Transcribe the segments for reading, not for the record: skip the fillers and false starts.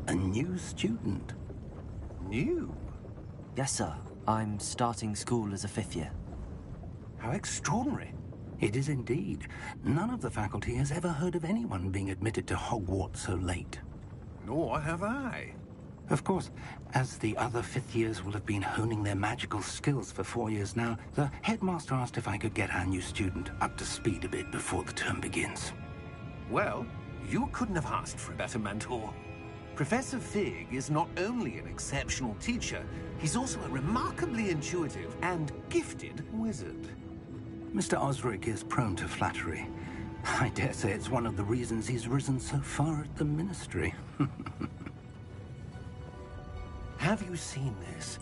A new student? New? Yes, sir. I'm starting school as a 5th year. How extraordinary. It is indeed. None of the faculty has ever heard of anyone being admitted to Hogwarts so late. Nor have I. Of course, as the other 5th years will have been honing their magical skills for 4 years now, the headmaster asked if I could get our new student up to speed a bit before the term begins. Well, you couldn't have asked for a better mentor. Professor Fig is not only an exceptional teacher, he's also a remarkably intuitive and gifted wizard. Mr. Osric is prone to flattery. I dare say it's one of the reasons he's risen so far at the Ministry. Have you seen this?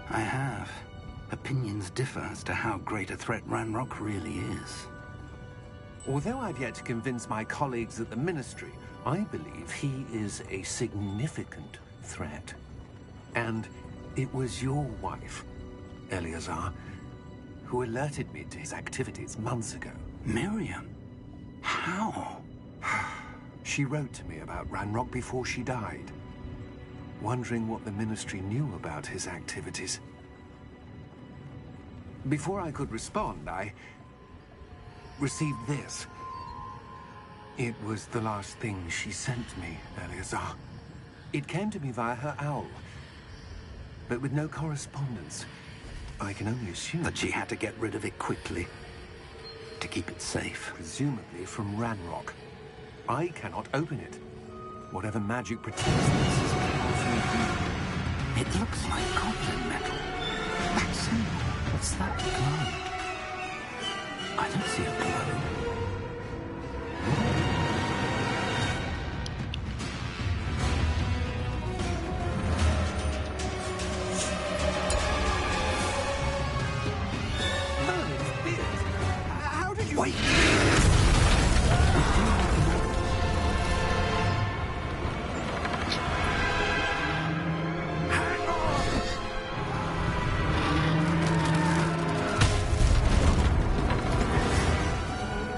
I have. Opinions differ as to how great a threat Ranrock really is. Although I've yet to convince my colleagues at the Ministry, I believe he is a significant threat. And it was your wife, Eleazar, who alerted me to his activities months ago. Miriam? How? She wrote to me about Ranrock before she died, wondering what the Ministry knew about his activities. Before I could respond, I received this. It was the last thing she sent me, Eleazar. It came to me via her owl, but with no correspondence. I can only assume that she had to get rid of it quickly, to keep it safe. Presumably from Ranrock. I cannot open it. Whatever magic protects this is powerfully deep. It looks like goblin metal. That symbol. What's that glow? I don't see a glow. Merlin's beard. How did you... Wait!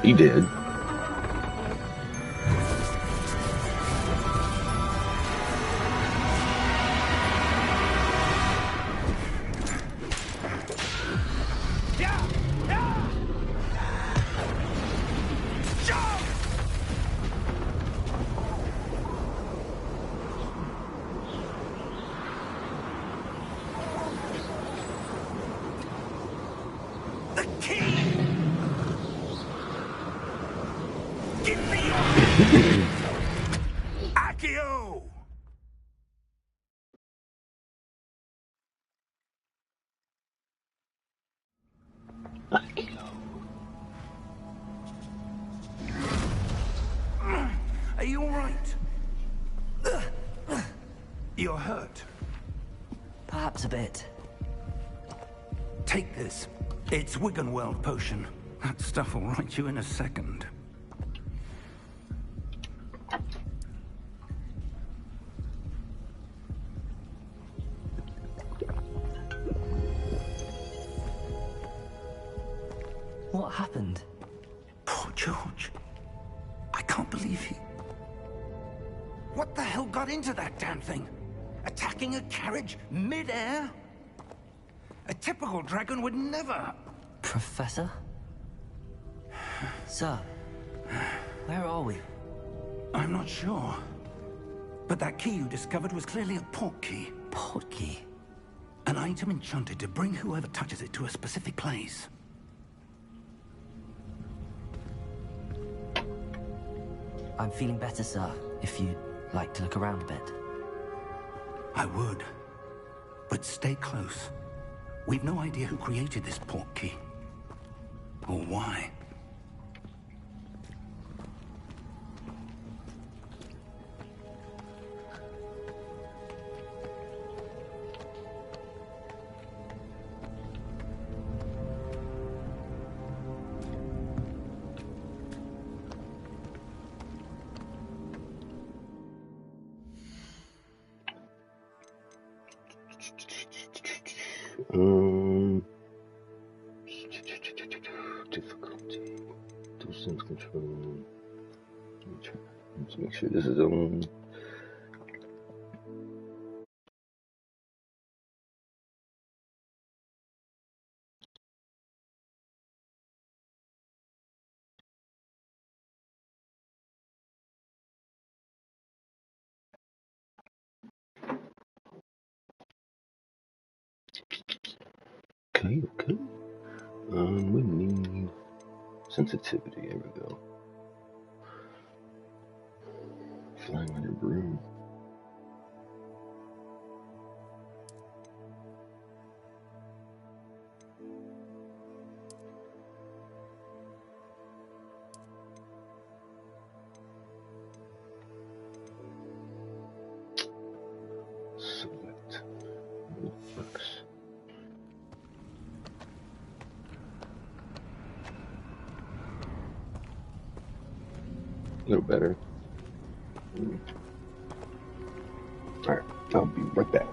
He did. Are you all right? You're hurt. Perhaps a bit. Take this. It's Wiggenweld potion. That stuff will right you in a second. What happened? Poor George. I can't believe he... What the hell got into that damn thing? Attacking a carriage mid-air? A typical dragon would never... Professor? Sir, where are we? I'm not sure. But that key you discovered was clearly a port key. Port key? An item enchanted to bring whoever touches it to a specific place. I'm feeling better, sir, if you'd like to look around a bit. I would. But stay close. We've no idea who created this port key. Or why. Difficulty. 2 cents control. Let's make sure this is on. Okay, okay. We need sensitivity. There we go. Flying on your broom. Select. Books. A little better. Alright, I'll be right back.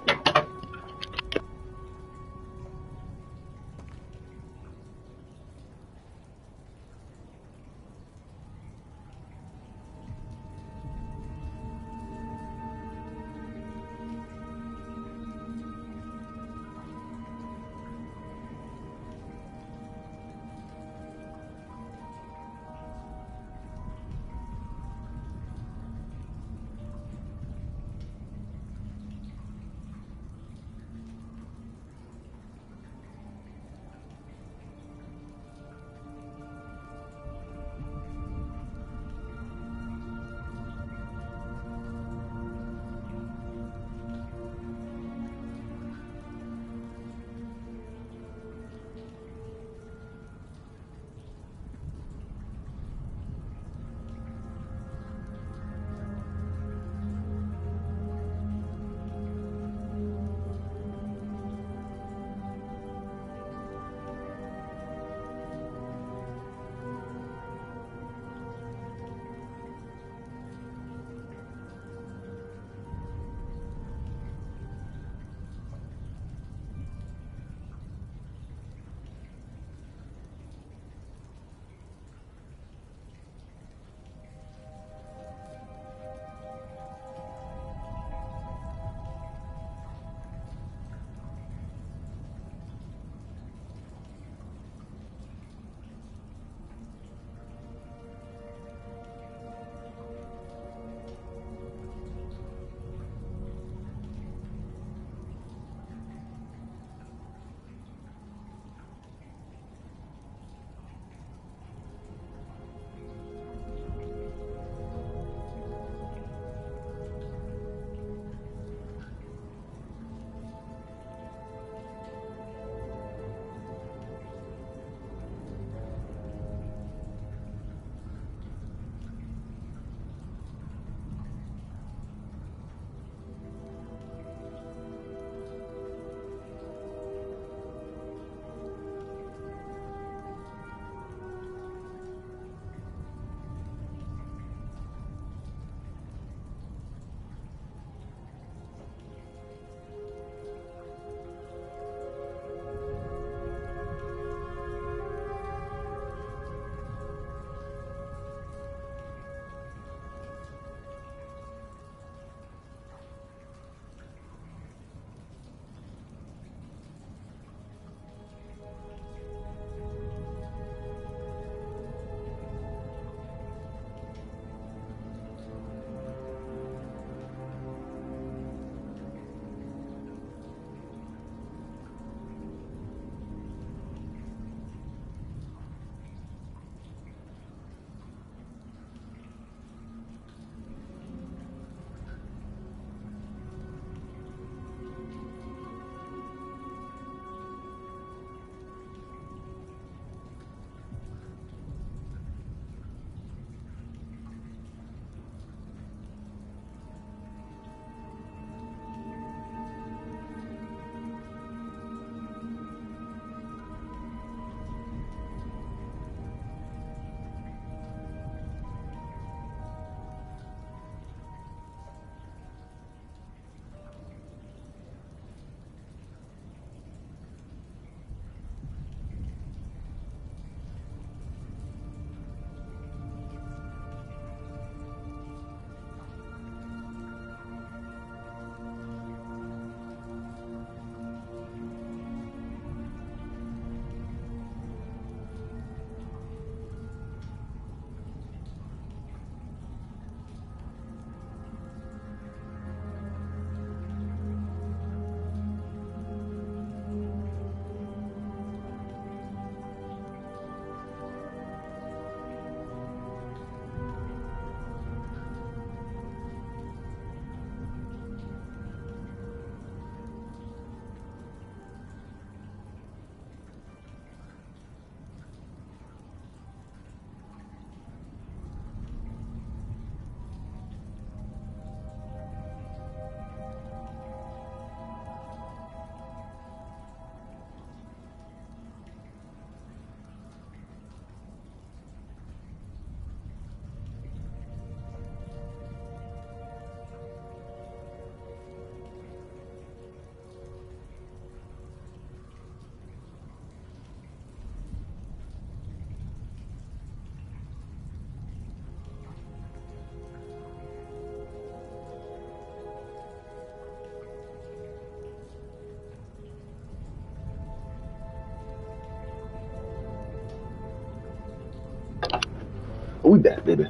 that, baby.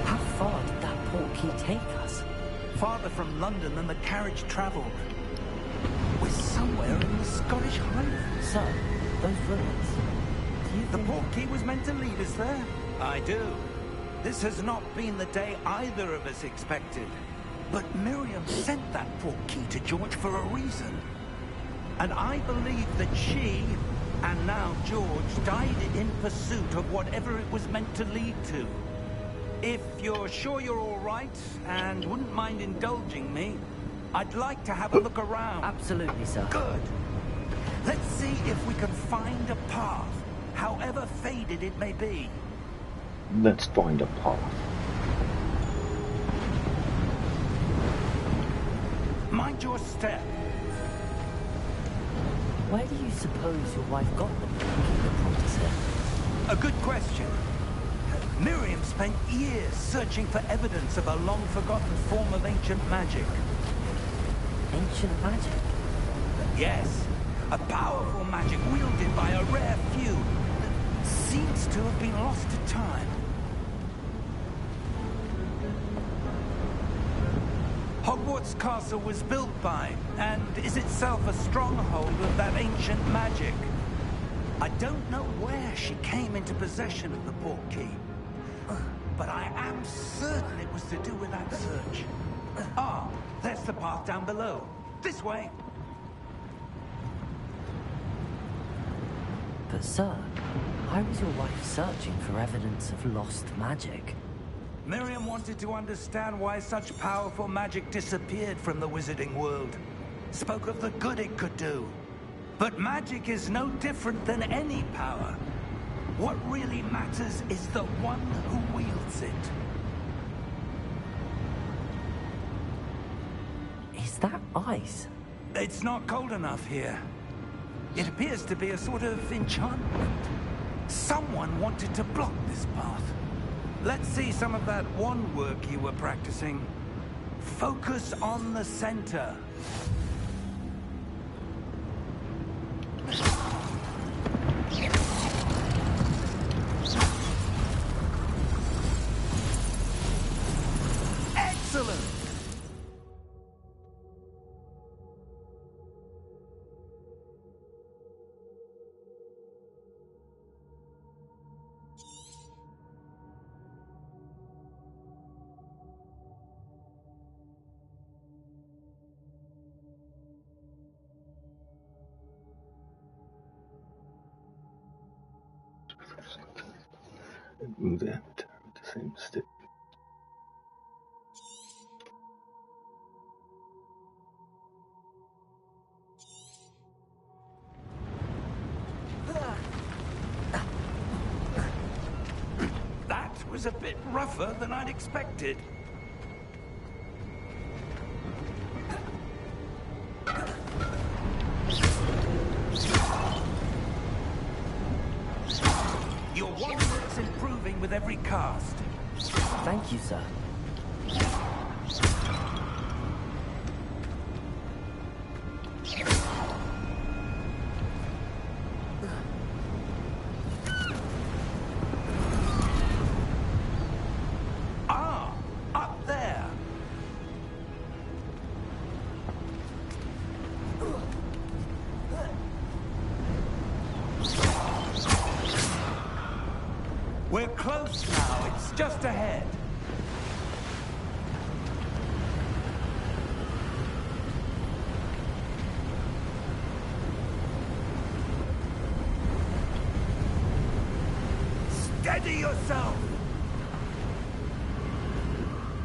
How far did that portkey take us? Farther from London than the carriage travelled. We're somewhere in the Scottish Highlands. Sir, those ruins. Do you The think... portkey was meant to lead us there? I do. This has not been the day either of us expected. But Miriam sent that portkey to George for a reason. And I believe that she, and now George, died in pursuit of whatever it was meant to lead to. If you're sure you're all right, and wouldn't mind indulging me, I'd like to have a look around. Absolutely, sir. Good. Let's see if we can find a path, however faded it may be. Let's find a path. Mind your step. Where do you suppose your wife got the portkey that brought us here? A good question. Miriam spent years searching for evidence of a long-forgotten form of ancient magic. Ancient magic? Yes, a powerful magic wielded by a rare few that seems to have been lost to time. Hogwarts Castle was built by, and is itself a stronghold of that ancient magic. I don't know where she came into possession of the portkey, but I am certain it was to do with that search. Ah, there's the path down below. This way. But sir, why was your wife searching for evidence of lost magic? Miriam wanted to understand why such powerful magic disappeared from the wizarding world. Spoke of the good it could do. But magic is no different than any power. What really matters is the one who wields it. Is that ice? It's not cold enough here. It appears to be a sort of enchantment. Someone wanted to block this path. Let's see some of that wand work you were practicing. Focus on the center. Excellent! And move that with the same stick. That was a bit rougher than I'd expected. Your wand work's improving with every cast. Thank you, sir. Ah, up there. We're close now. It's just ahead. Steady yourself.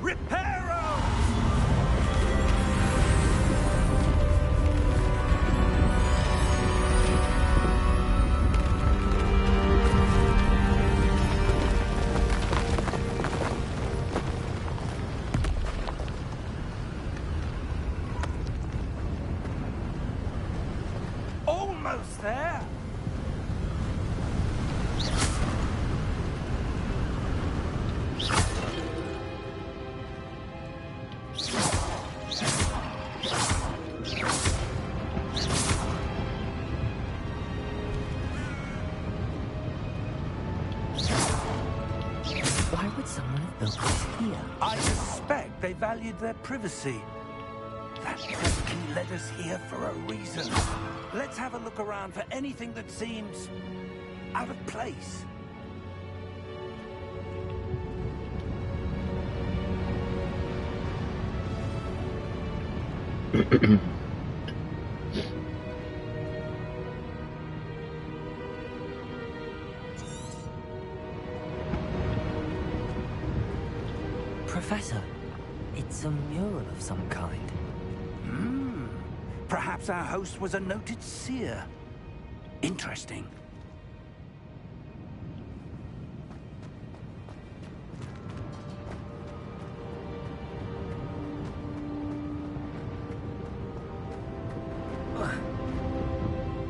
Reparo! Almost there. they valued their privacy. That pesky led us here for a reason. Let's have a look around for anything that seems out of place. Professor, it's a mural of some kind. Perhaps our host was a noted seer. Interesting.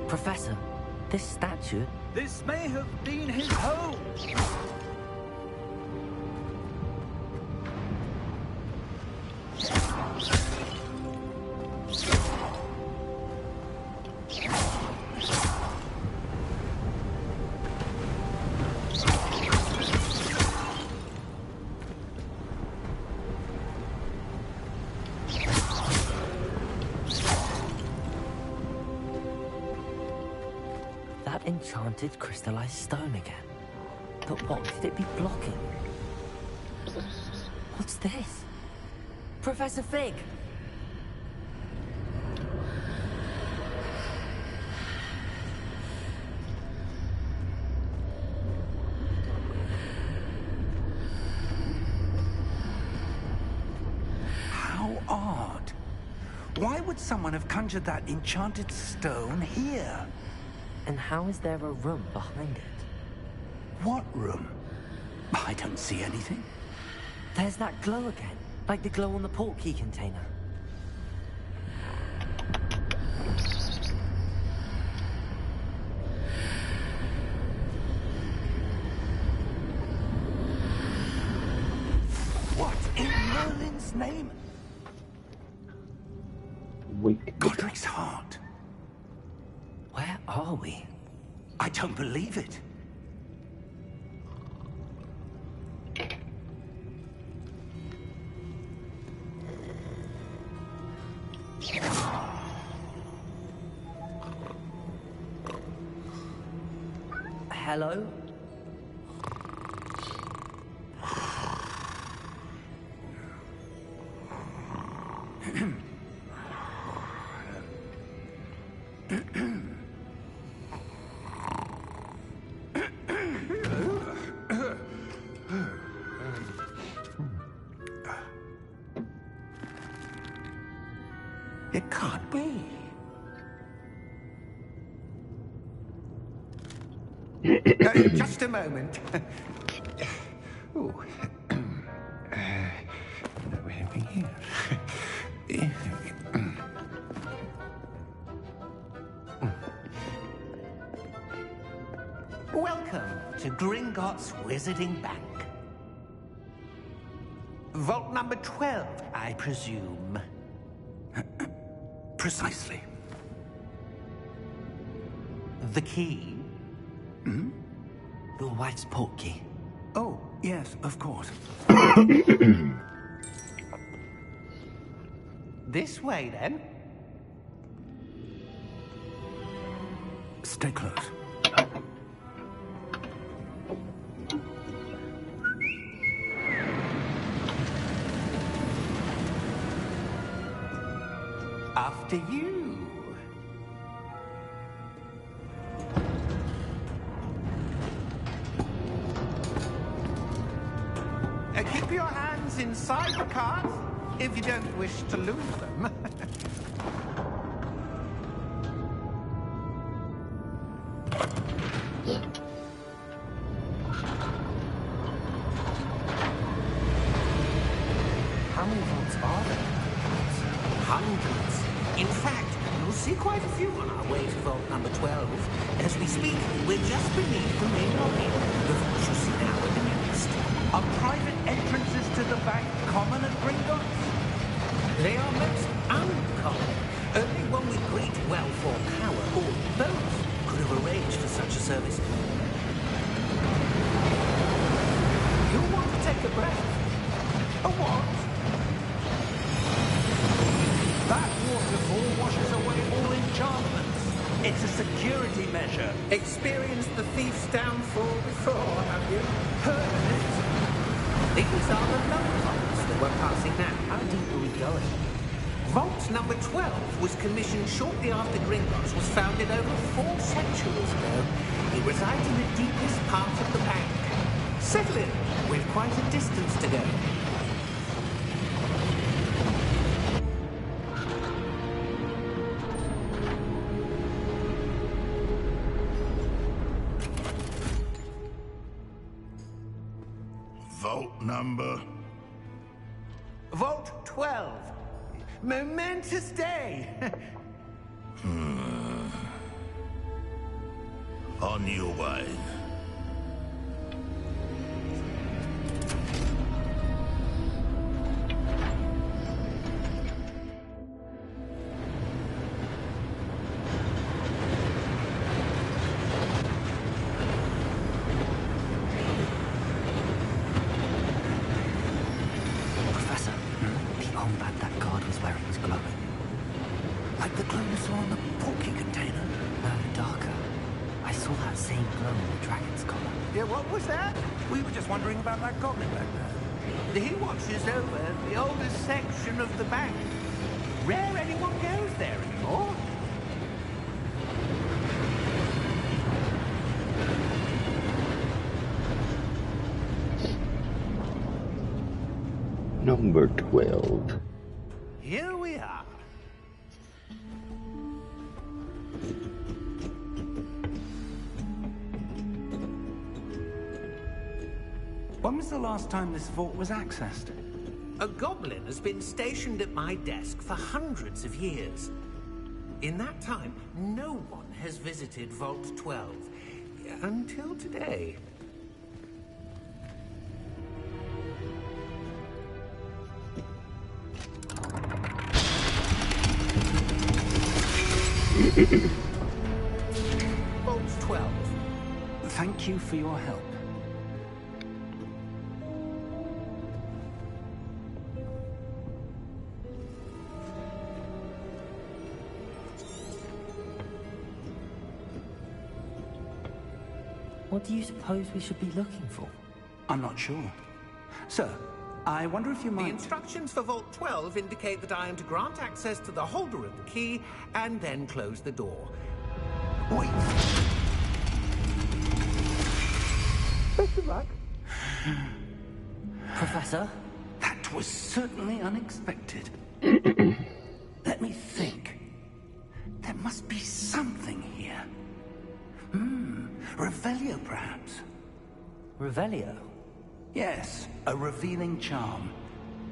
Professor, this statue... This may have been his home. That enchanted crystallized stone again. But what could it be blocking? What's this? Professor Fig! How odd. Why would someone have conjured that enchanted stone here? And how is there a room behind it? What room? I don't see anything. There's that glow again, like the glow on the portkey container. What in Merlin's name? Wake. Godric's heart. Where are we? I don't believe it. Hello? It can't be. Just a moment. Oh. Anything here? Welcome to Gringotts Wizarding Bank. Vault number 12, I presume. Precisely. The key? Your wife's portkey. Oh, yes, of course. This way, then. Stay close. After you. Keep your hands inside the cart if you don't wish to lose them. How many vaults are there? Hundreds. In fact, you'll see quite a few on our way to vault number 12. As we speak, we're just beneath the main lobby. The vault you see now in the nearest. Are private entrances to the bank common at Gringotts? They are most uncommon. Only one with great wealth or power, or both, could have arranged for such a service. You'll want to take a breath. A what? It's a security measure. Experienced the thief's downfall before, have you? Heard of it? These are the low vaults that we're passing now. How deep are we going? Vault number 12 was commissioned shortly after Gringotts was founded over 4 centuries ago. It resides in the deepest part of the bank. Settle in. We've quite a distance to go. Vault number? Vault 12. Momentous day. On your way. Professor, the armband that guard was wearing was glowing. Like the glow you saw on the porky container? No, darker. I saw that same glow in the dragon's collar. Yeah, what was that? We were just wondering about that goblin back there. He watches over the oldest section of the bank. Rare anyone goes there anymore. Number 12. Here we are. When was the last time this vault was accessed? A goblin has been stationed at my desk for hundreds of years. In that time, no one has visited Vault 12. Until today. Vault 12. Thank you for your help. What do you suppose we should be looking for? I'm not sure. Sir, I wonder if you The might... instructions for Vault 12 indicate that I am to grant access to the holder of the key and then close the door. Wait. Best of luck. Professor? That was certainly unexpected. Let me think. There must be something here. Revelio, perhaps? Revelio? Yes, a revealing charm.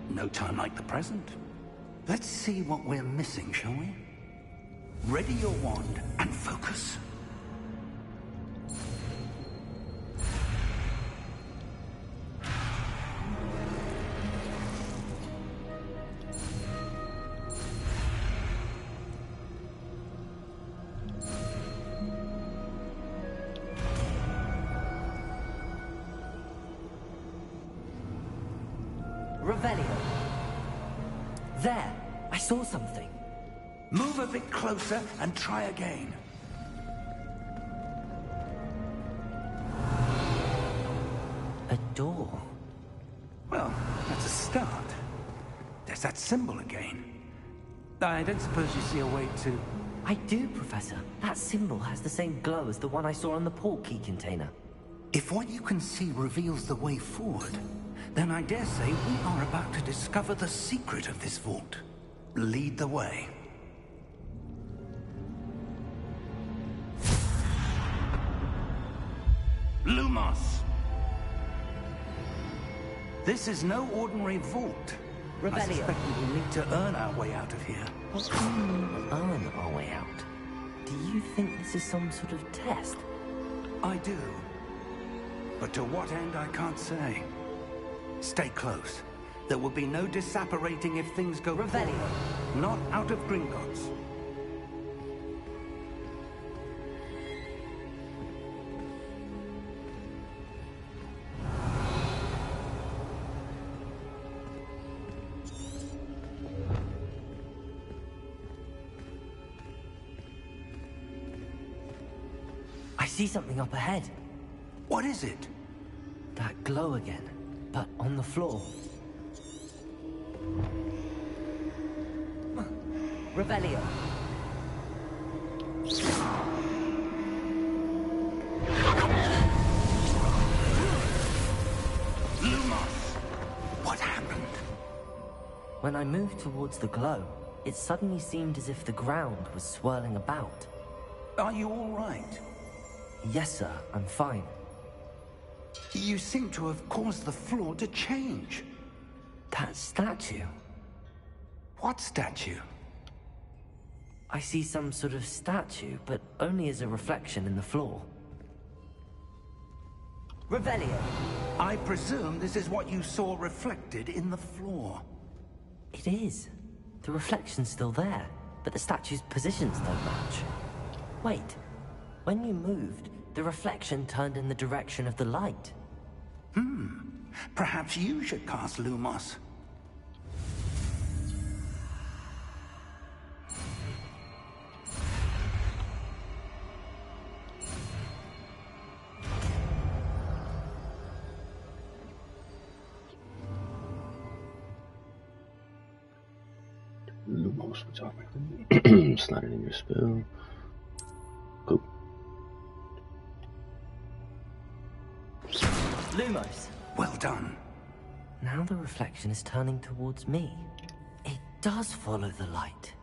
No time like the present. Let's see what we're missing, shall we? Ready your wand and focus. Revelio. There! I saw something. Move a bit closer and try again. A door. Well, that's a start. There's that symbol again. I don't suppose you see a way to... I do, Professor. That symbol has the same glow as the one I saw on the port key container. If what you can see reveals the way forward, then I dare say we are about to discover the secret of this vault. Lead the way. Lumos! This is no ordinary vault. I Revelio. suspect we will need to earn our way out of here. What do you mean, earn our way out? Do you think this is some sort of test? I do. But to what end, I can't say. Stay close. There will be no disapparating if things go Revelio. poorly. Not out of Gringotts. see something up ahead. What is it? That glow again, but on the floor. Revelio. Lumos! What happened? When I moved towards the glow, it suddenly seemed as if the ground was swirling about. Are you all right? Yes, sir, I'm fine. You seem to have caused the floor to change. That statue. What statue? I see some sort of statue, but only as a reflection in the floor. Revelio. I presume this is what you saw reflected in the floor. It is. The reflection's still there, but the statue's positions don't match. Wait. When you moved, the reflection turned in the direction of the light. Perhaps you should cast Lumos. Lumos, which slide it in your spell. Cool. Lumos. Well done. Now the reflection is turning towards me. It does follow the light.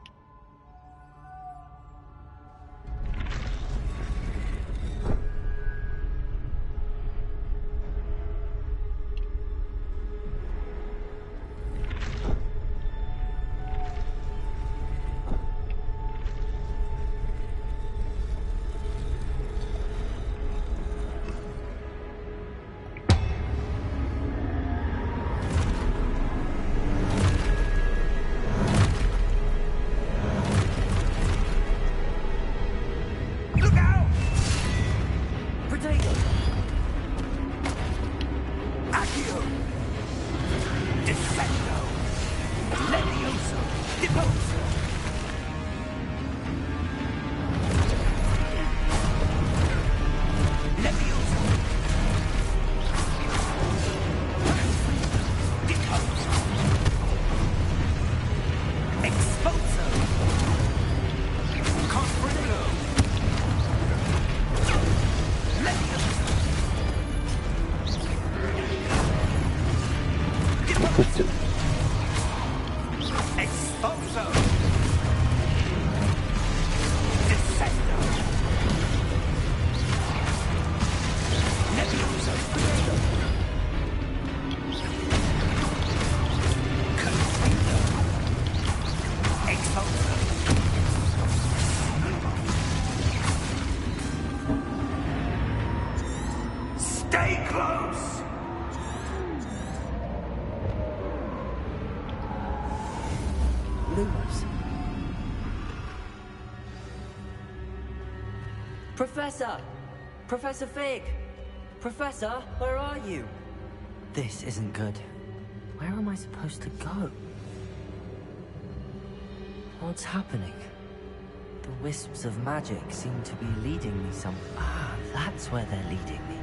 Stay close! Lumos. Professor! Professor Fig! Professor, where are you? This isn't good. Where am I supposed to go? What's happening? The wisps of magic seem to be leading me somewhere. Ah, that's where they're leading me.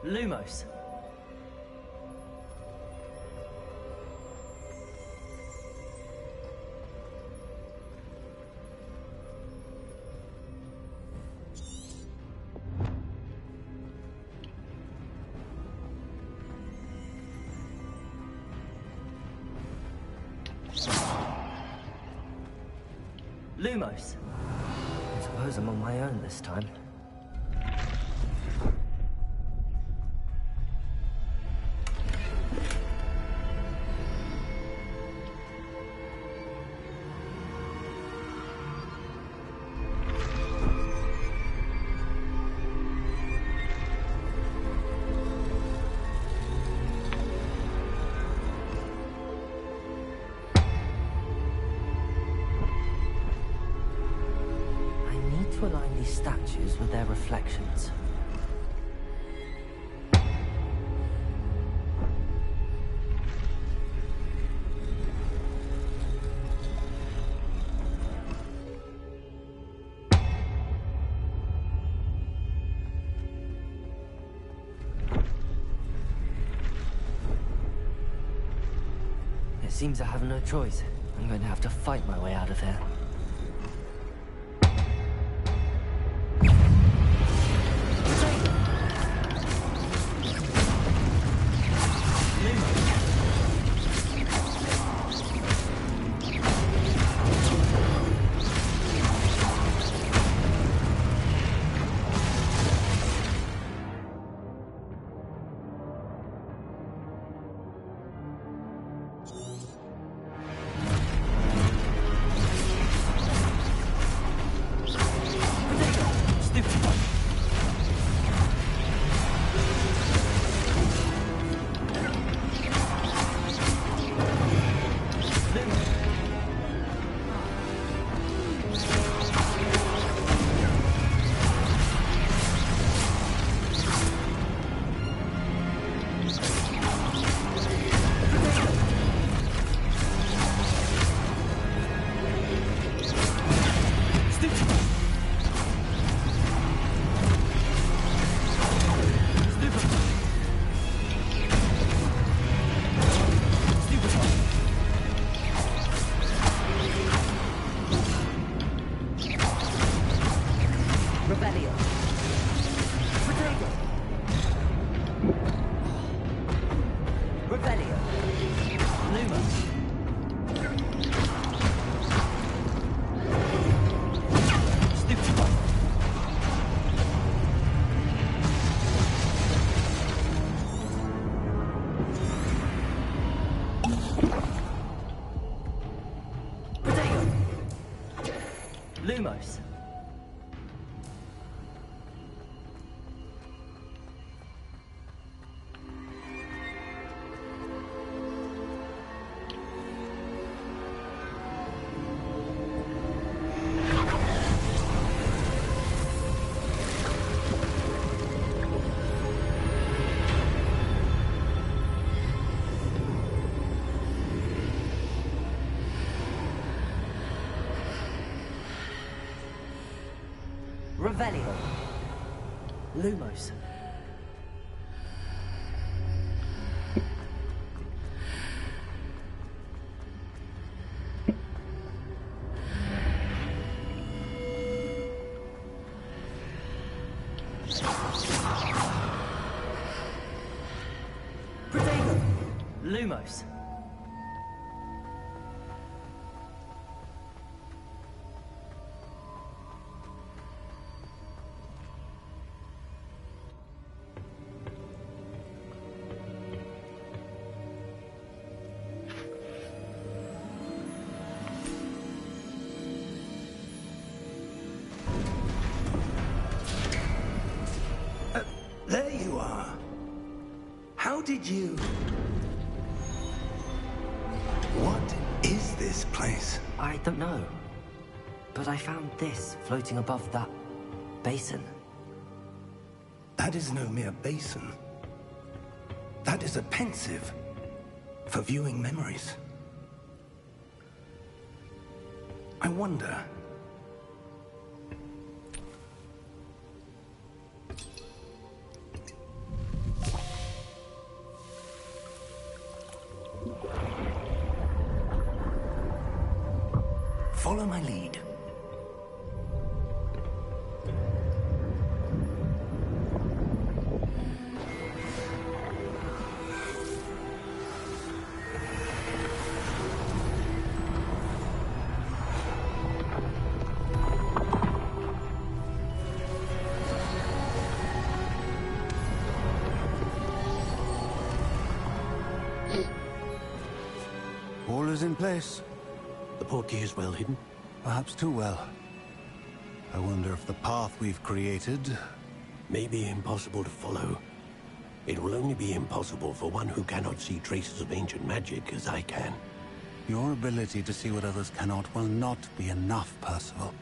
Lumos. Lumos. I suppose I'm on my own this time. To align these statues with their reflections. Seems I have no choice. I'm going to have to fight my way out of here. Lumos. Revelio. Lumos. Protego. Lumos. There you are. How did you... What is this place? I don't know. But I found this floating above that basin. That is no mere basin. That is a pensive for viewing memories. I wonder... Follow my lead. All is in place. The portkey is well hidden? Perhaps too well. I wonder if the path we've created... May be impossible to follow. It will only be impossible for one who cannot see traces of ancient magic as I can. Your ability to see what others cannot will not be enough, Percival.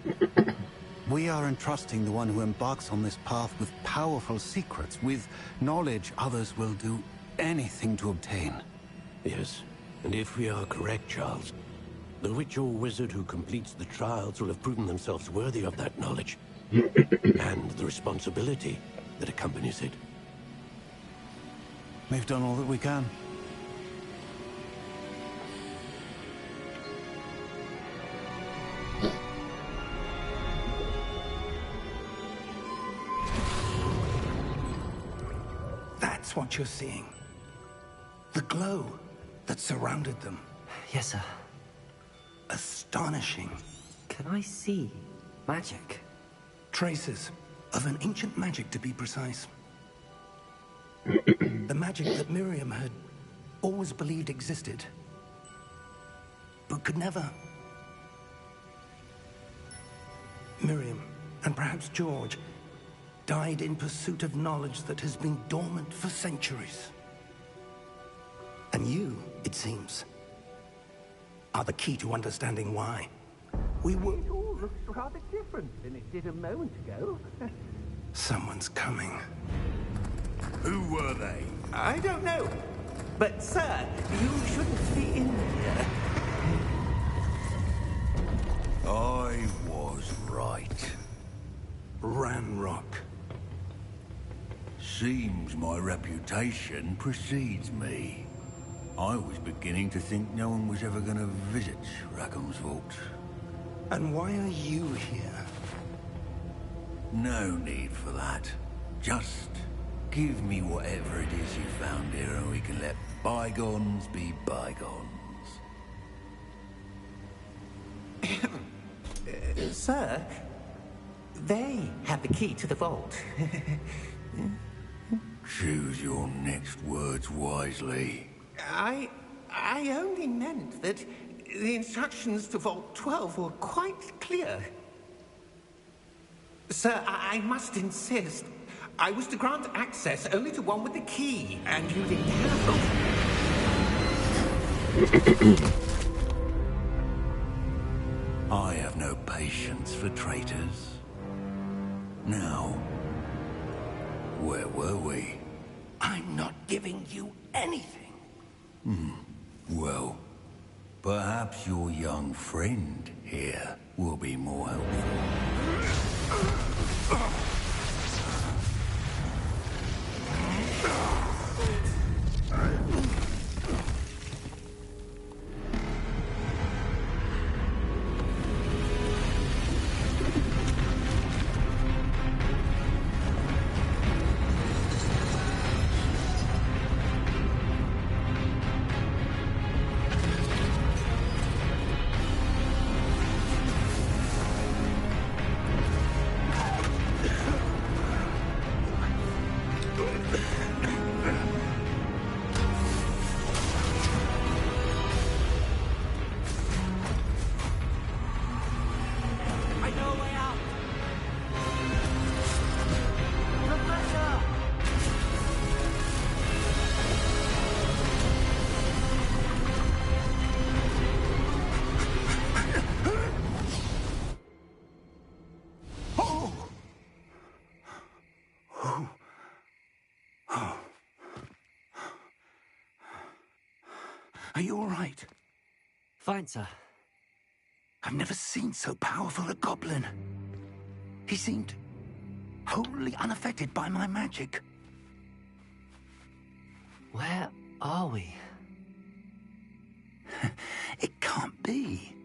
We are entrusting the one who embarks on this path with powerful secrets, with knowledge others will do anything to obtain. Yes, and if we are correct, Charles, the witch or wizard who completes the trials will have proven themselves worthy of that knowledge, and the responsibility that accompanies it. We've done all that we can. That's what you're seeing. The glow that surrounded them. Yes, sir. Astonishing. Can I see magic? Traces of an ancient magic, to be precise. The magic that Miriam had always believed existed, but could never. Miriam, and perhaps George, died in pursuit of knowledge that has been dormant for centuries. And you, it seems, are the key to understanding why. We were... It all looks rather different than it did a moment ago. Someone's coming. Who were they? I don't know. But, sir, you shouldn't be in here. I was right. Ranrock. Seems my reputation precedes me. I was beginning to think no one was ever going to visit Rackham's vault. And why are you here? No need for that. Just give me whatever it is you found here and we can let bygones be bygones. Sir, they have the key to the vault. Choose your next words wisely. I only meant that the instructions to Vault 12 were quite clear. Sir, I must insist. I was to grant access only to one with the key, and you didn't have I have no patience for traitors. Now, where were we? I'm not giving you anything. Well, perhaps your young friend here will be more helpful. Are you all right? Fine, sir. I've never seen so powerful a goblin. He seemed wholly unaffected by my magic. Where are we? It can't be.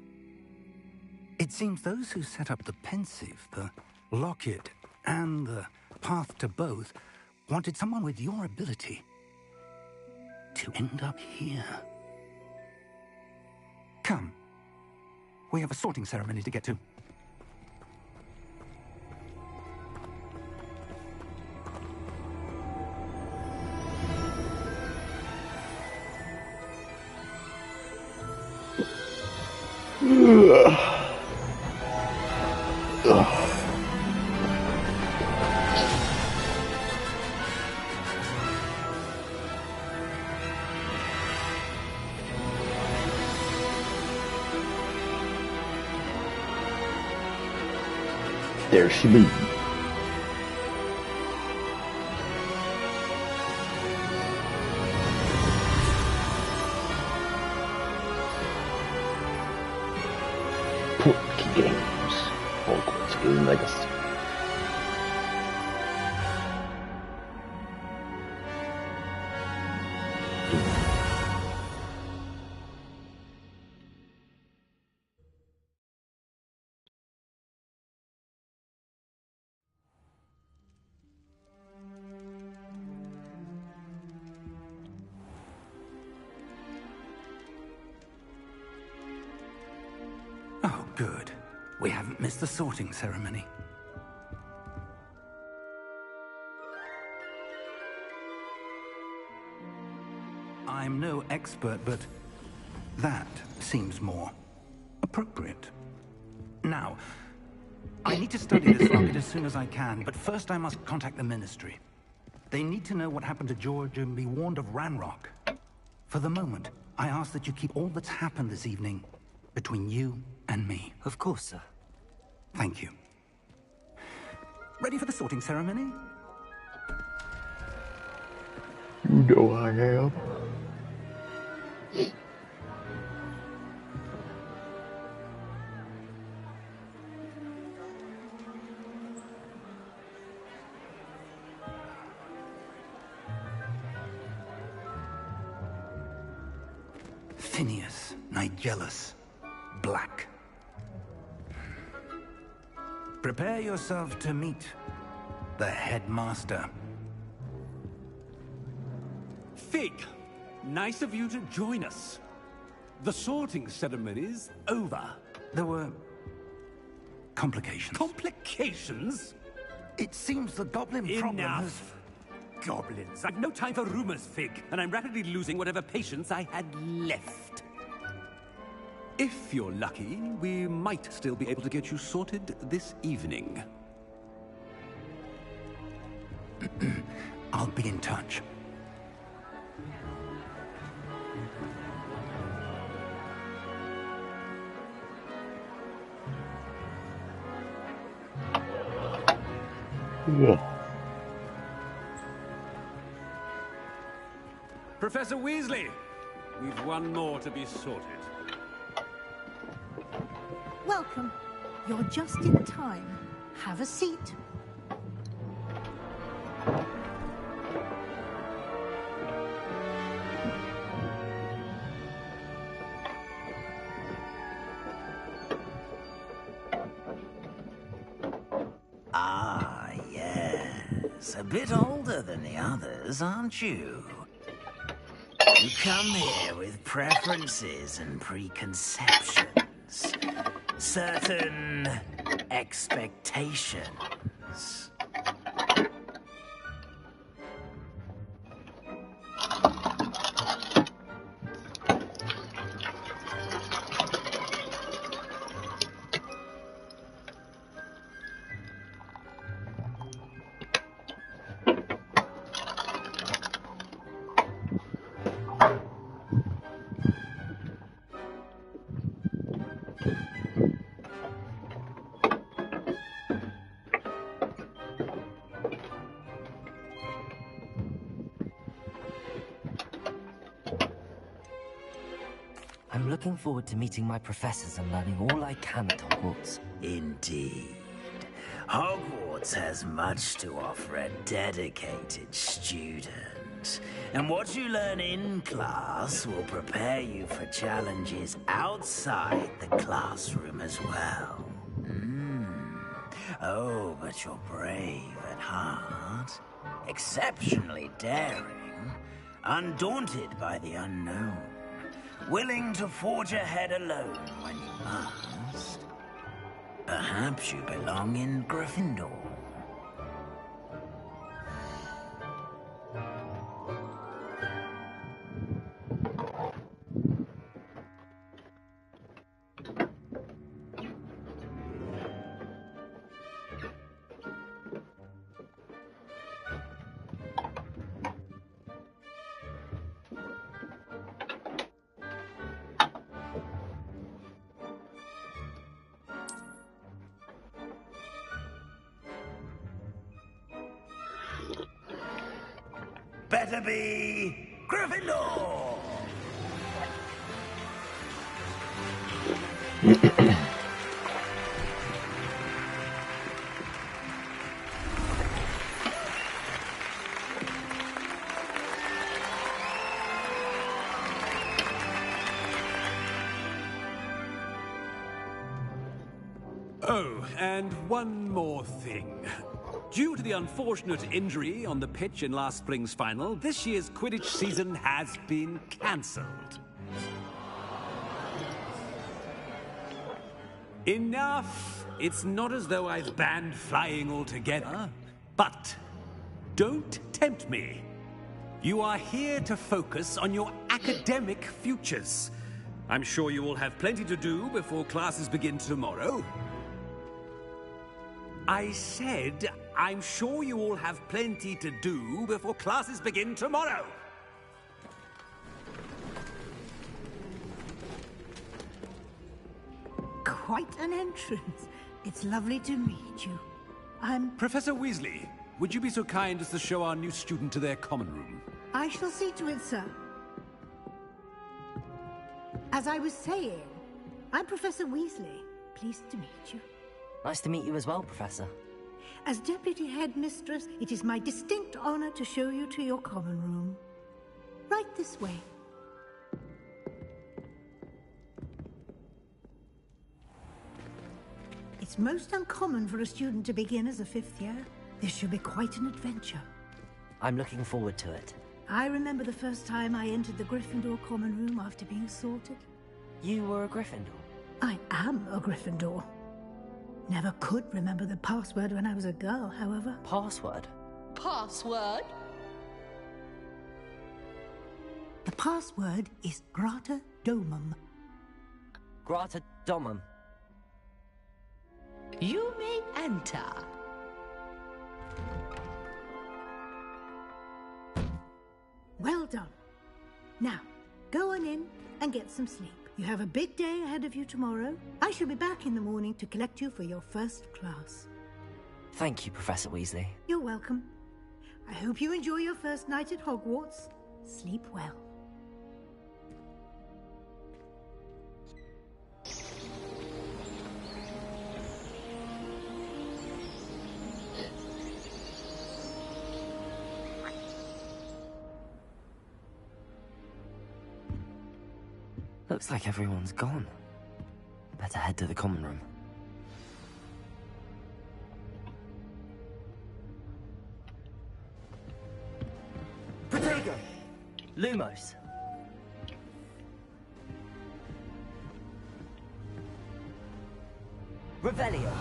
It seems those who set up the pensive, the locket, and the path to both wanted someone with your ability to end up here. Come. We have a sorting ceremony to get to. There she be. Porky Games. Hogwarts Game Legacy. Good. We haven't missed the sorting ceremony. I'm no expert, but that seems more appropriate. Now, I need to study this rocket as soon as I can, but first I must contact the Ministry. They need to know what happened to George and be warned of Ranrock. For the moment, I ask that you keep all that's happened this evening between you and me. Of course, sir. Thank you. Ready for the sorting ceremony? You know I am. Phineas, Nigellus, Black. Prepare yourself to meet the headmaster. Fig, nice of you to join us. The sorting ceremony's over. There were complications. Complications? It seems the goblin problem has... Enough! Goblins. I've no time for rumors, Fig, and I'm rapidly losing whatever patience I had left. If you're lucky, we might still be able to get you sorted this evening. I'll be in touch. Yeah. Professor Weasley, we've one more to be sorted. Welcome. You're just in time. Have a seat. Ah, yes. A bit older than the others, aren't you? You come here with preferences and preconceptions. Certain expectations. I'm looking forward to meeting my professors and learning all I can at Hogwarts. Indeed. Hogwarts has much to offer a dedicated student. And what you learn in class will prepare you for challenges outside the classroom as well. Oh, but you're brave at heart, exceptionally daring, undaunted by the unknown, willing to forge ahead alone when you must. Perhaps you belong in Gryffindor. Better be Gryffindor! Oh, and one more thing. Due to the unfortunate injury on the pitch in last spring's final, this year's Quidditch season has been cancelled. Enough! It's not as though I've banned flying altogether. But don't tempt me. You are here to focus on your academic futures. I'm sure you will have plenty to do before classes begin tomorrow. I said, I'm sure you all have plenty to do before classes begin tomorrow. Quite an entrance. It's lovely to meet you. I'm... Professor Weasley, would you be so kind as to show our new student to their common room? I shall see to it, sir. As I was saying, I'm Professor Weasley. Pleased to meet you. Nice to meet you as well, Professor. As Deputy Headmistress, it is my distinct honor to show you to your common room. Right this way. It's most uncommon for a student to begin as a fifth year. This should be quite an adventure. I'm looking forward to it. I remember the first time I entered the Gryffindor common room after being sorted. You were a Gryffindor? I am a Gryffindor. Never could remember the password when I was a girl, however. Password? Password? The password is Grata Domum. Grata Domum. You may enter. Well done. Now, go on in and get some sleep. You have a big day ahead of you tomorrow. I shall be back in the morning to collect you for your first class. Thank you, Professor Weasley. You're welcome. I hope you enjoy your first night at Hogwarts. Sleep well. Looks like everyone's gone. Better head to the common room. Protego! Lumos! Revelio!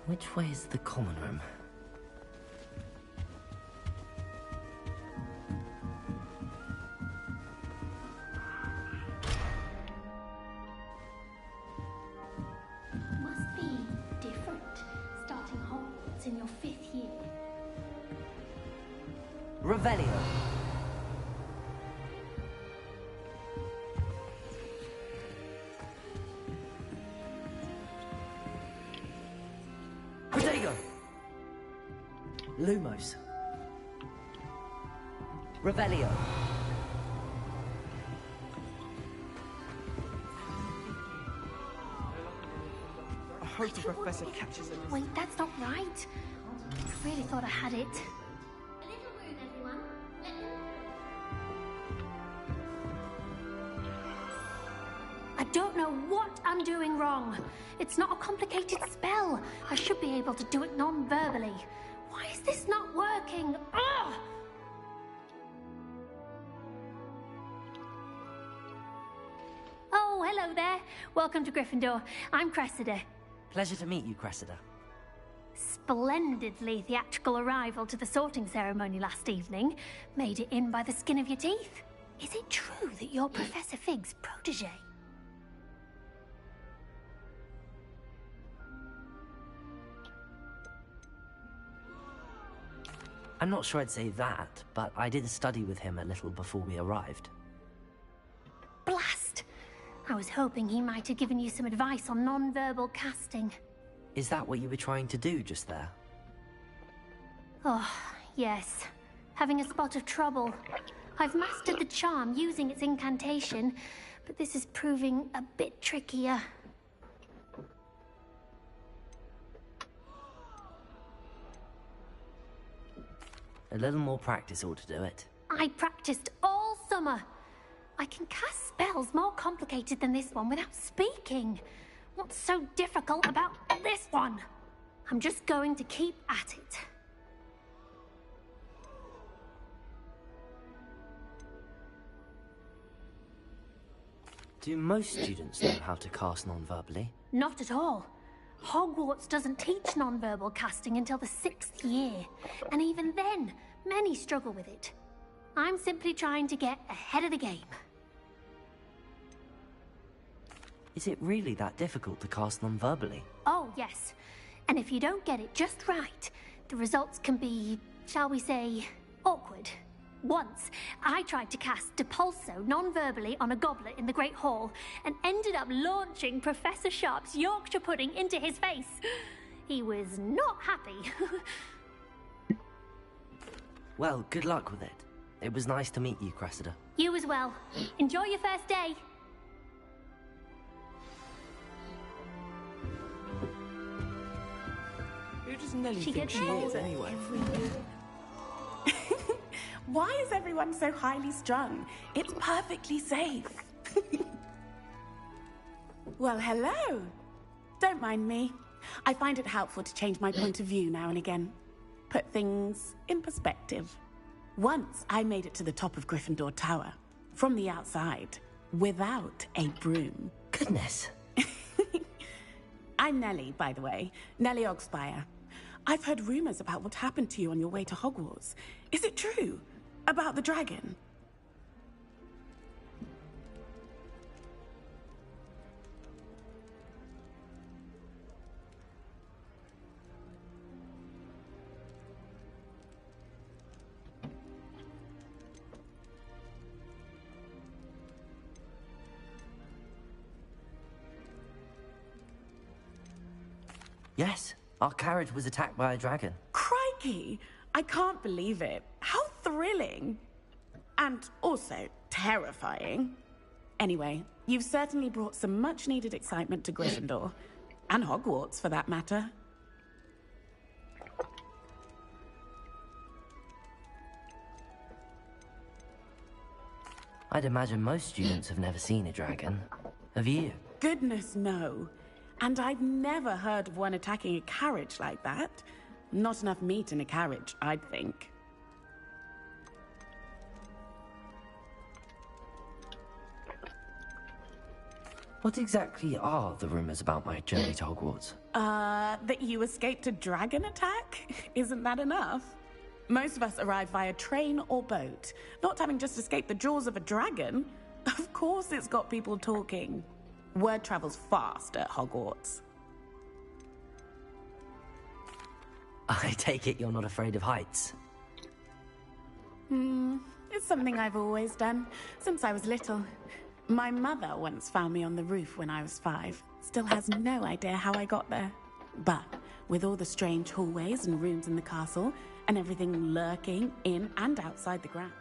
Which way is the common room? Must be different, starting Hogwarts in your 5th year. Revelio. Protego. Lumos. Revelio. I hope the professor catches him. Wait, that's not right. I really thought I had it. A little room, everyone. I don't know what I'm doing wrong. It's not a complicated spell. I should be able to do it non-verbally. Why is this not working? Ugh! Oh, hello there. Welcome to Gryffindor. I'm Cressida. Pleasure to meet you, Cressida. Splendidly theatrical arrival to the sorting ceremony last evening. Made it in by the skin of your teeth. Is it true that you're Professor Fig's protege? I'm not sure I'd say that, but I did study with him a little before we arrived. Blast! I was hoping he might have given you some advice on non-verbal casting. Is that what you were trying to do just there? Oh, yes. Having a spot of trouble. I've mastered the charm using its incantation, but this is proving a bit trickier. A little more practice ought to do it. I practiced all summer. I can cast spells more complicated than this one without speaking. What's so difficult about this one? I'm just going to keep at it. Do most students know how to cast non-verbally? Not at all. Hogwarts doesn't teach non-verbal casting until the 6th year, and even then, many struggle with it. I'm simply trying to get ahead of the game. Is it really that difficult to cast non-verbally? Oh, yes. And if you don't get it just right, the results can be, shall we say, awkward. Once, I tried to cast Depulso non-verbally on a goblet in the Great Hall and ended up launching Professor Sharp's Yorkshire pudding into his face. He was not happy. Well, good luck with it. It was nice to meet you, Cressida. You as well. Enjoy your first day. Who does Nellie She think gets she is older anyway? Why is everyone so highly strung? It's perfectly safe. Well, hello. Don't mind me. I find it helpful to change my point of view now and again. Put things in perspective. Once I made it to the top of Gryffindor Tower, from the outside, without a broom. Goodness. I'm Nellie, by the way. Nellie Ogspire. I've heard rumors about what happened to you on your way to Hogwarts. Is it true? About the dragon? Yes, our carriage was attacked by a dragon. Crikey! I can't believe it. How thrilling! And also terrifying. Anyway, you've certainly brought some much-needed excitement to Gryffindor. And Hogwarts, for that matter. I'd imagine most students have never seen a dragon. Have you? Goodness, no. And I've never heard of one attacking a carriage like that. Not enough meat in a carriage, I'd think. What exactly are the rumors about my journey to Hogwarts? That you escaped a dragon attack? Isn't that enough? Most of us arrive via train or boat, not having just escaped the jaws of a dragon. Of course it's got people talking. Word travels fast at Hogwarts. I take it you're not afraid of heights. It's something I've always done, since I was little. My mother once found me on the roof when I was 5. Still has no idea how I got there. But with all the strange hallways and rooms in the castle, and everything lurking in and outside the ground.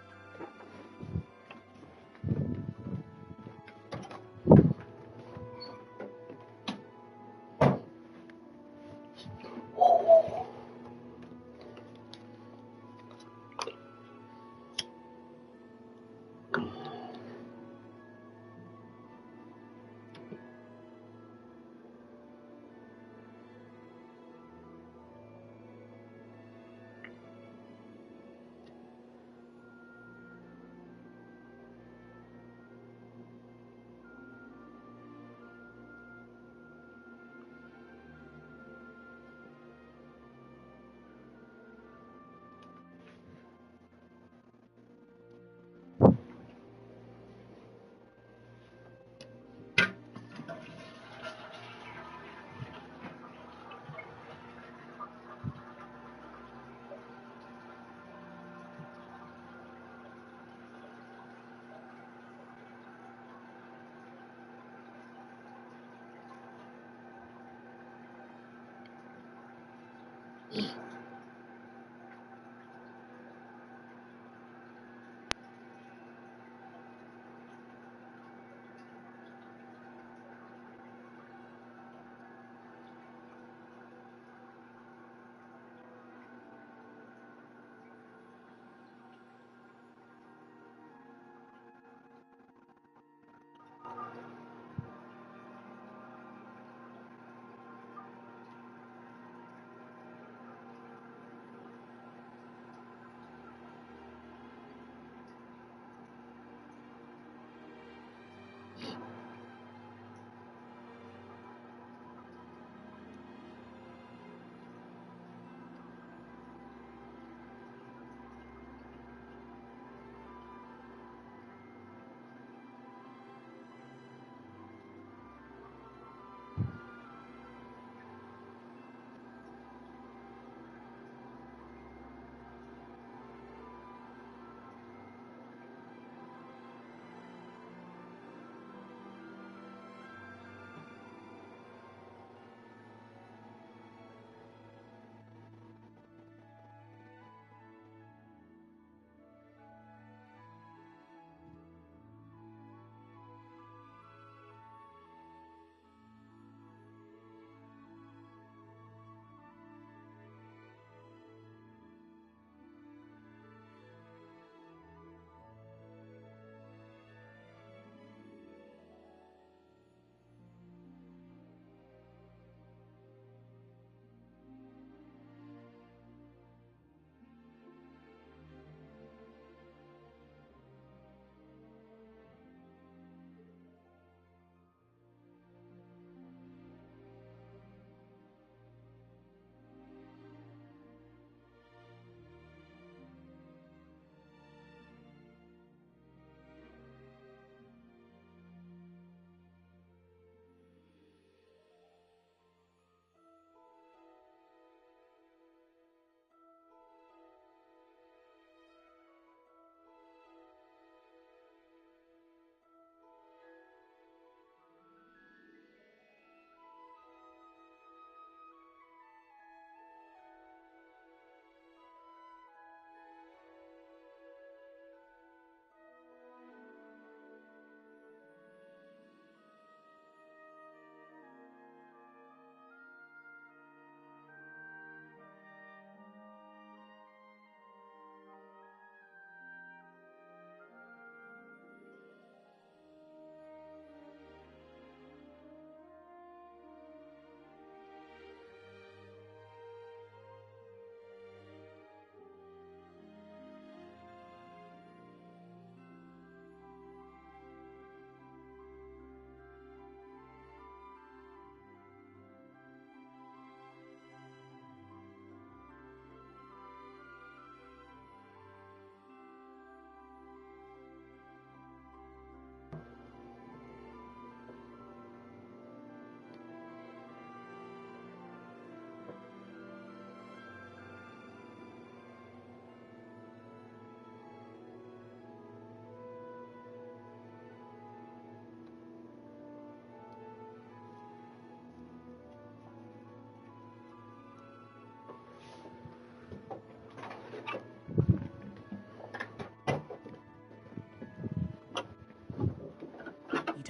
You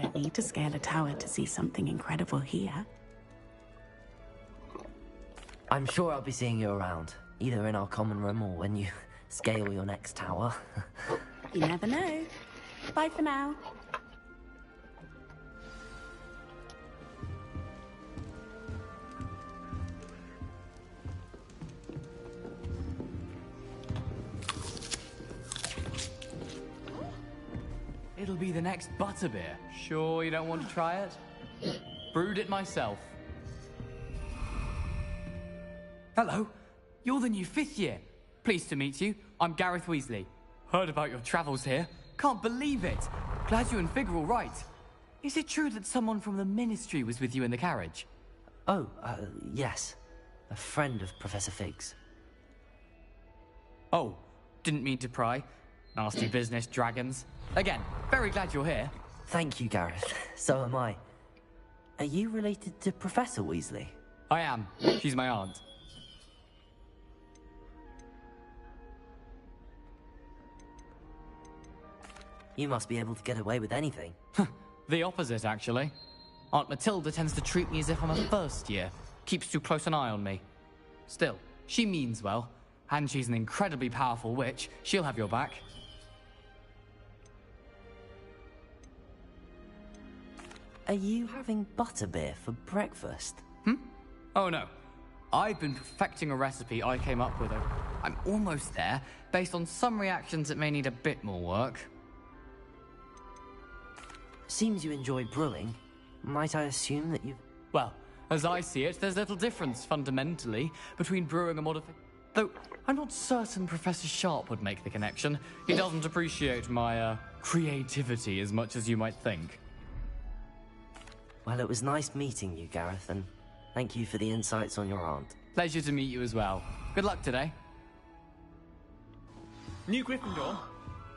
don't need to scale a tower to see something incredible here. I'm sure I'll be seeing you around, either in our common room or when you scale your next tower. You never know. Bye for now. It'll be the next butterbeer. Sure you don't want to try it? Brewed it myself. Hello. You're the new 5th year. Pleased to meet you. I'm Gareth Weasley. Heard about your travels here. Can't believe it. Glad you and Fig are all right. Is it true that someone from the Ministry was with you in the carriage? Oh, yes. A friend of Professor Fig's. Oh, didn't mean to pry. Nasty business, dragons. Again, very glad you're here. Thank you, Gareth. So am I. Are you related to Professor Weasley? I am. She's my aunt. You must be able to get away with anything. The opposite, actually. Aunt Matilda tends to treat me as if I'm a first year. Keeps too close an eye on me. Still, she means well. And she's an incredibly powerful witch. She'll have your back. Are you having butterbeer for breakfast? Oh no. I've been perfecting a recipe I came up with. I'm almost there. Based on some reactions, it may need a bit more work. Seems you enjoy brewing. Might I assume that you've... Well, as I see it, there's little difference, fundamentally, between brewing and modification. Though, I'm not certain Professor Sharp would make the connection. He doesn't appreciate my, creativity as much as you might think. Well, it was nice meeting you, Gareth, and thank you for the insights on your aunt. Pleasure to meet you as well. Good luck today. New Gryffindor.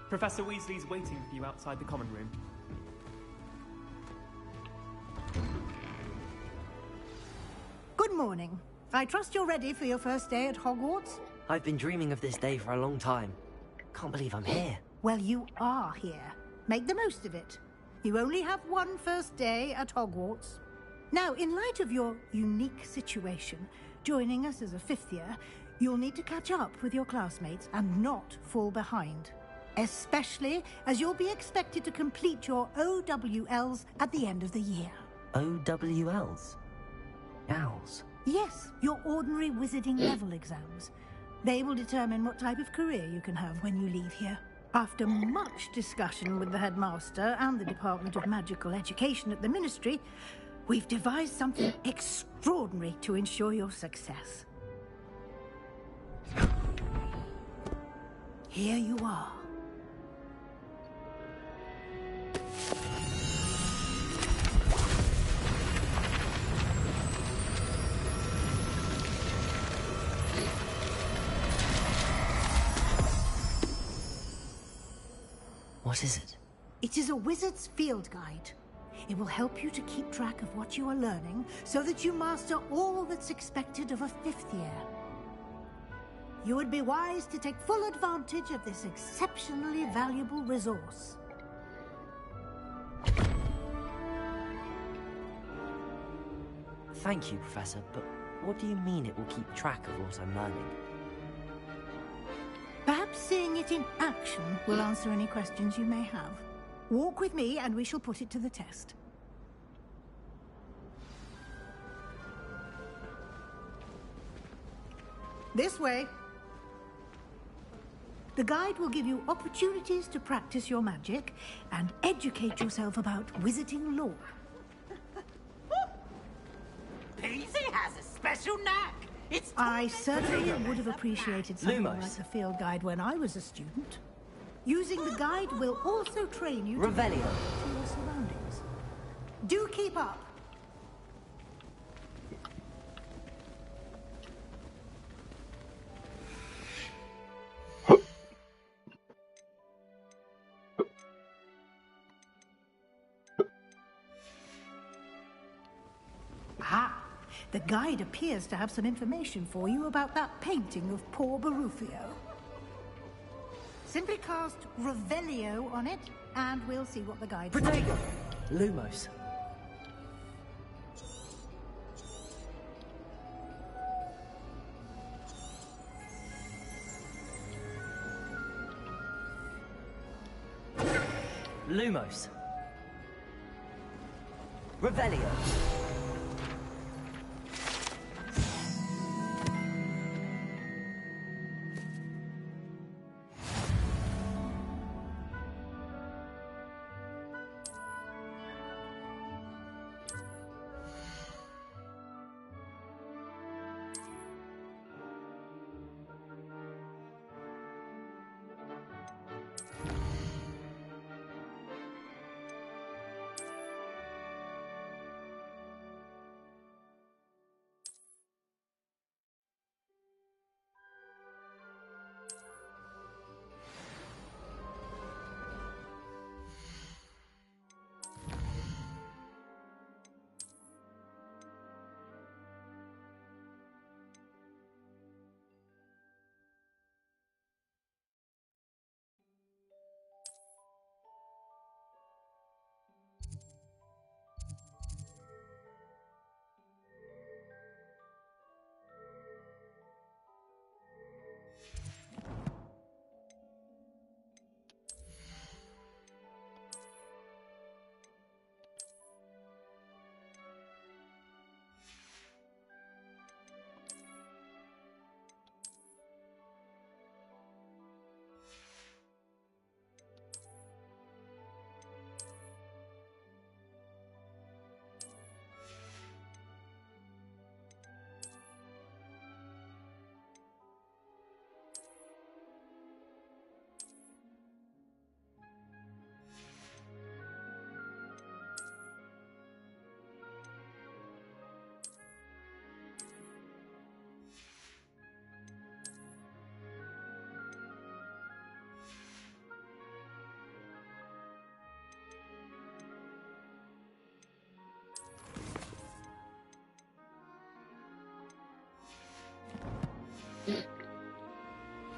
Professor Weasley's waiting for you outside the common room. Good morning. I trust you're ready for your first day at Hogwarts? I've been dreaming of this day for a long time. Can't believe I'm here. Well, you are here. Make the most of it. You only have one first day at Hogwarts. Now, in light of your unique situation, joining us as a fifth year, you'll need to catch up with your classmates and not fall behind. Especially as you'll be expected to complete your OWLs at the end of the year. OWLs? Owls? Yes, your ordinary wizarding level exams. They will determine what type of career you can have when you leave here. After much discussion with the headmaster and the Department of Magical Education at the Ministry, we've devised something extraordinary to ensure your success. Here you are. What is it? It is a wizard's field guide. It will help you to keep track of what you are learning so that you master all that's expected of a fifth year. You would be wise to take full advantage of this exceptionally valuable resource. Thank you, Professor, but what do you mean it will keep track of what I'm learning? Perhaps seeing it in action will answer any questions you may have. Walk with me and we shall put it to the test. This way. The guide will give you opportunities to practice your magic and educate yourself about wizarding lore. Peasy has a special knack. I certainly would have appreciated something like the field guide when I was a student. Using the guide will also train you to Revelio. to your surroundings. Do keep up. Ah, the guide appears to have some information for you about that painting of poor Barufio. Simply cast Revelio on it, and we'll see what the guide says. Protego! Lumos. Lumos. Revelio.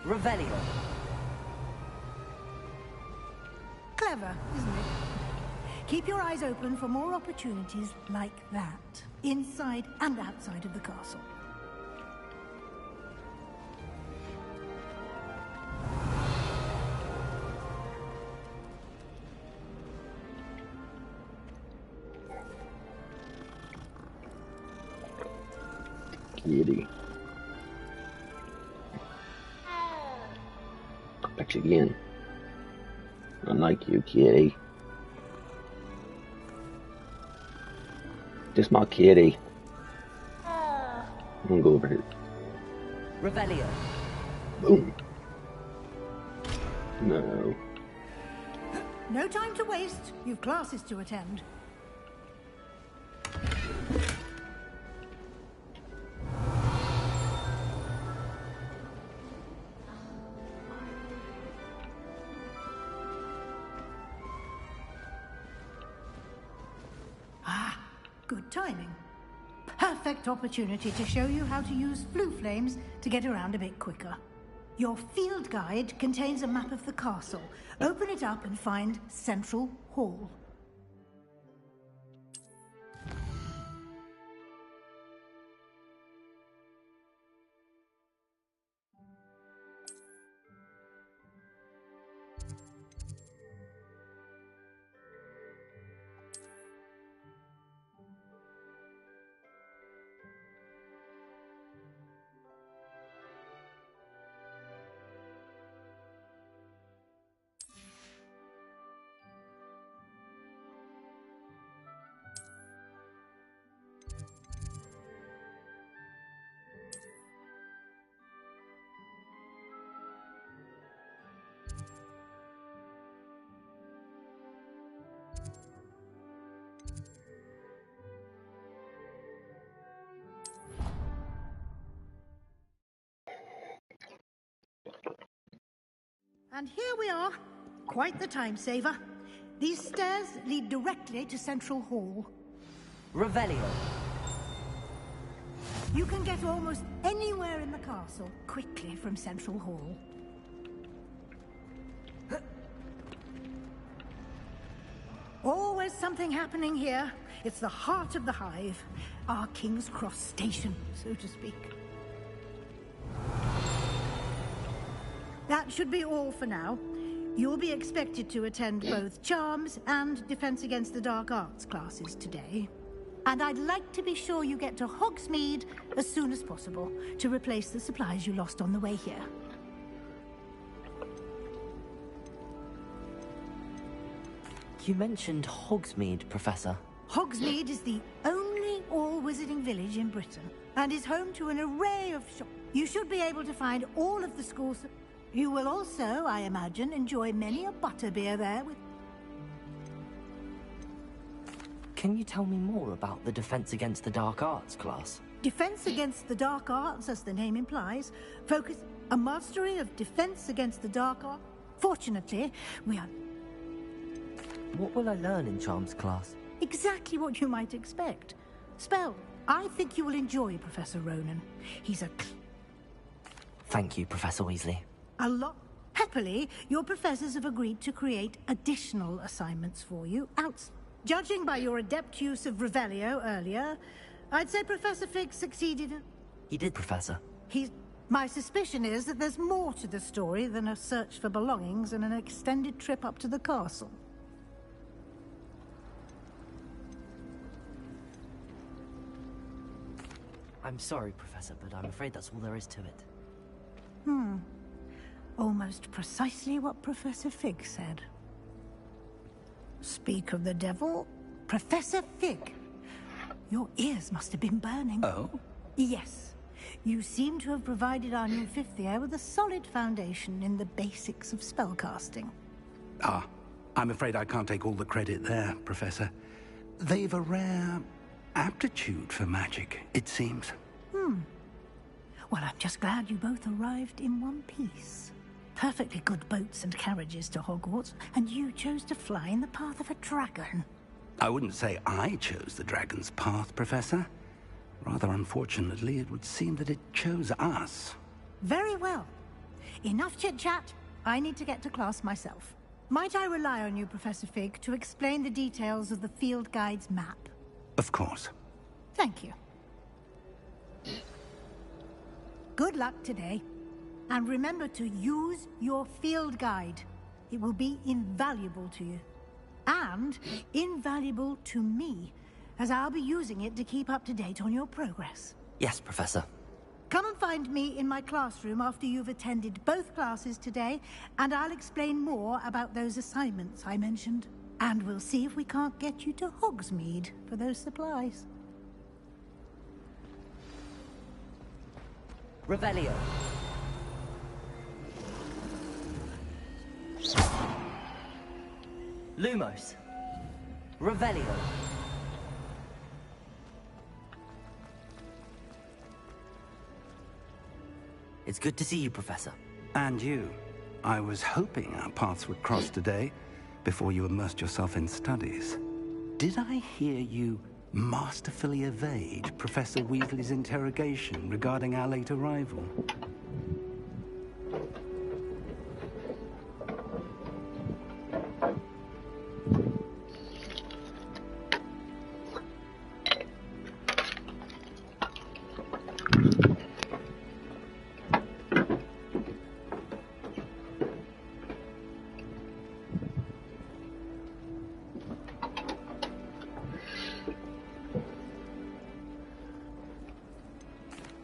Revelio. Clever, isn't it? Keep your eyes open for more opportunities like that, inside and outside of the castle. Kitty. Back again. Unlike you, kitty. Just my kitty. I'm gonna go over here. Revelio. Boom. No. No time to waste. You've classes to attend. Good timing. Perfect opportunity to show you how to use flue flames to get around a bit quicker. Your field guide contains a map of the castle. Open it up and find Central Hall. And here we are. Quite the time saver. These stairs lead directly to Central Hall. Revelio. You can get almost anywhere in the castle quickly from Central Hall. Always something happening here. It's the heart of the hive. Our King's Cross station, so to speak. That should be all for now. You'll be expected to attend both Charms and Defense Against the Dark Arts classes today. And I'd like to be sure you get to Hogsmeade as soon as possible to replace the supplies you lost on the way here. You mentioned Hogsmeade, Professor. Hogsmeade is the only all-wizarding village in Britain and is home to an array of shops. You should be able to find all of the schools. You will also, I imagine, enjoy many a butterbeer there with... Can you tell me more about the Defense Against the Dark Arts class? Defense Against the Dark Arts, as the name implies, focus a mastery of defense against the dark art. Fortunately, we are... What will I learn in Charms class? Exactly what you might expect. Spell. I think you will enjoy Professor Ronan. He's a... Thank you, Professor Weasley. A lot. Happily, your professors have agreed to create additional assignments for you. Judging by your adept use of Revelio earlier, I'd say Professor Fig succeeded. He did, Professor. My suspicion is that there's more to the story than a search for belongings and an extended trip up to the castle. I'm sorry, Professor, but I'm afraid that's all there is to it. Almost precisely what Professor Fig said. Speak of the devil, Professor Fig. Your ears must have been burning. Oh? Yes. You seem to have provided our new fifth year with a solid foundation in the basics of spellcasting. Ah, I'm afraid I can't take all the credit there, Professor. They've a rare aptitude for magic, it seems. Well, I'm just glad you both arrived in one piece. Perfectly good boats and carriages to Hogwarts, and you chose to fly in the path of a dragon. I wouldn't say I chose the dragon's path, Professor. Rather unfortunately, it would seem that it chose us. Very well. Enough chit-chat. I need to get to class myself. Might I rely on you, Professor Fig, to explain the details of the field guide's map? Of course. Thank you. Good luck today. And remember to use your field guide. It will be invaluable to you. And invaluable to me, as I'll be using it to keep up to date on your progress. Yes, Professor. Come and find me in my classroom after you've attended both classes today, and I'll explain more about those assignments I mentioned. And we'll see if we can't get you to Hogsmeade for those supplies. Revelio. Lumos. Revelio. It's good to see you, Professor. And you. I was hoping our paths would cross today, before you immersed yourself in studies. Did I hear you masterfully evade Professor Weasley's interrogation regarding our late arrival?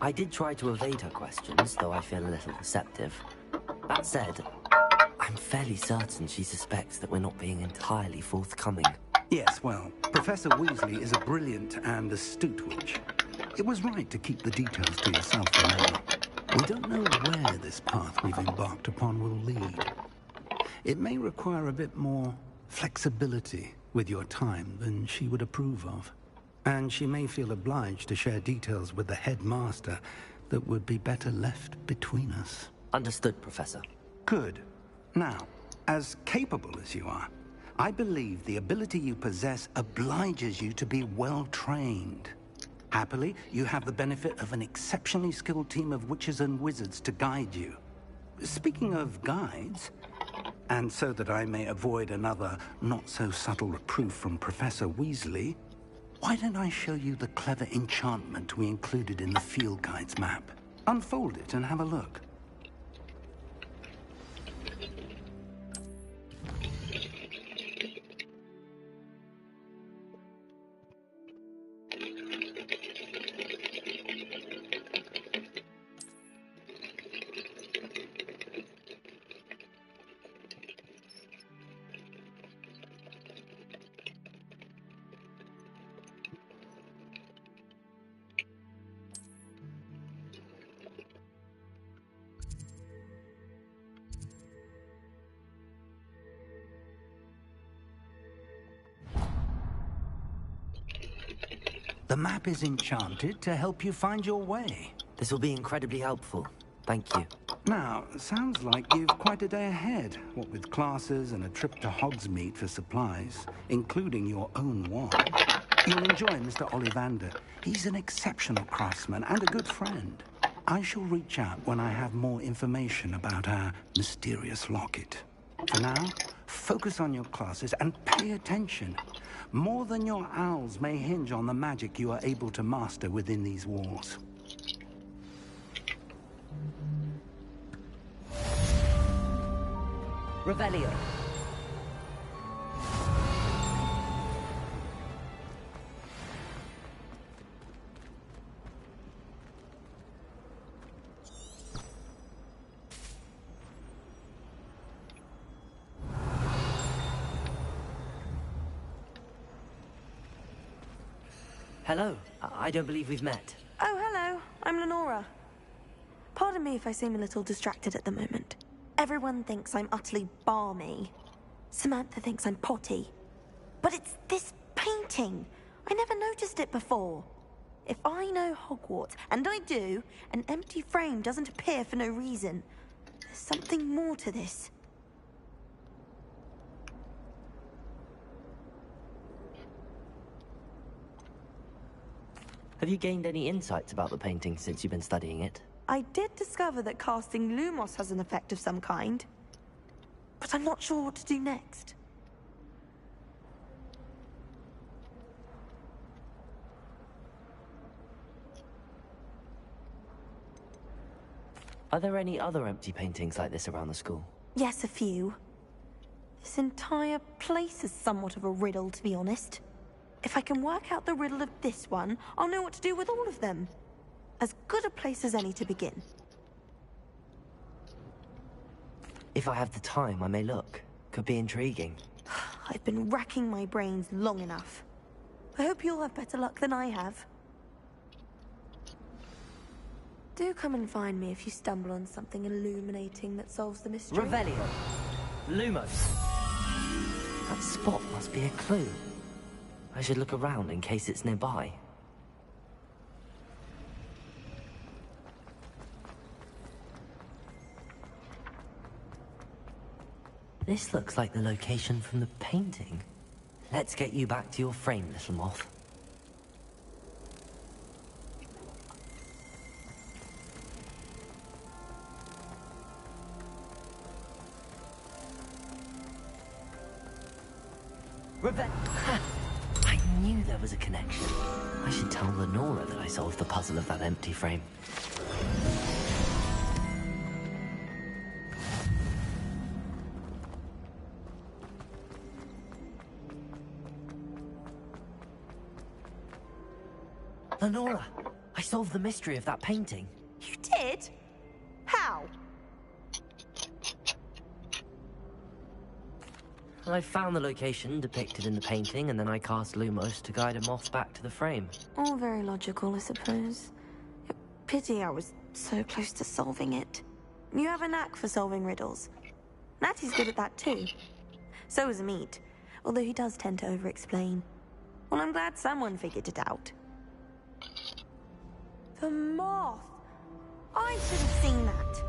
I did try to evade her questions, though I feel a little receptive. That said, I'm fairly certain she suspects that we're not being entirely forthcoming. Yes, well, Professor Weasley is a brilliant and astute witch. It was right to keep the details to yourself for now. We don't know where this path we've embarked upon will lead. It may require a bit more flexibility with your time than she would approve of. And she may feel obliged to share details with the headmaster that would be better left between us. Understood, Professor. Good. Now, as capable as you are, I believe the ability you possess obliges you to be well trained. Happily, you have the benefit of an exceptionally skilled team of witches and wizards to guide you. Speaking of guides, and so that I may avoid another not-so-subtle reproof from Professor Weasley, why don't I show you the clever enchantment we included in the field guide's map? Unfold it and have a look. The map is enchanted to help you find your way. This will be incredibly helpful. Thank you. Now, sounds like you've quite a day ahead, what with classes and a trip to Hogsmeade for supplies, including your own wand. You'll enjoy Mr. Ollivander. He's an exceptional craftsman and a good friend. I shall reach out when I have more information about our mysterious locket. For now, focus on your classes and pay attention. More than your owls may hinge on the magic you are able to master within these walls. Revelio. Hello. I don't believe we've met. Oh, hello. I'm Lenora. Pardon me if I seem a little distracted at the moment. Everyone thinks I'm utterly balmy. Samantha thinks I'm potty. But it's this painting. I never noticed it before. If I know Hogwarts, and I do, an empty frame doesn't appear for no reason. There's something more to this. Have you gained any insights about the painting since you've been studying it? I did discover that casting Lumos has an effect of some kind, but I'm not sure what to do next. Are there any other empty paintings like this around the school? Yes, a few. This entire place is somewhat of a riddle, to be honest. If I can work out the riddle of this one, I'll know what to do with all of them. As good a place as any to begin. If I have the time, I may look. Could be intriguing. I've been racking my brains long enough. I hope you'll have better luck than I have. Do come and find me if you stumble on something illuminating that solves the mystery. Revelio. Lumos. That spot must be a clue. I should look around in case it's nearby. This looks like the location from the painting. Let's get you back to your frame, little moth. I knew there was a connection. I should tell Lenora that I solved the puzzle of that empty frame. Lenora, I solved the mystery of that painting. You did? How? I found the location depicted in the painting, and then I cast Lumos to guide a moth back to the frame. All very logical, I suppose. Pity I was so close to solving it. You have a knack for solving riddles. Natty's good at that too. So is Meat, although he does tend to over-explain. Well, I'm glad someone figured it out. The moth! I should have seen that.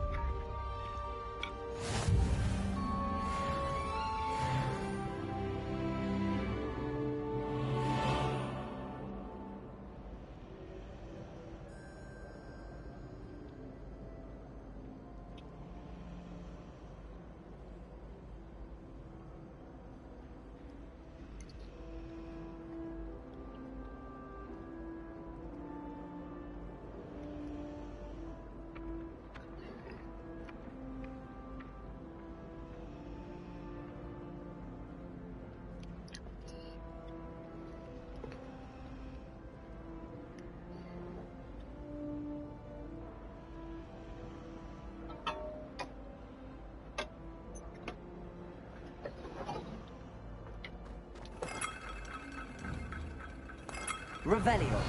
Revelio.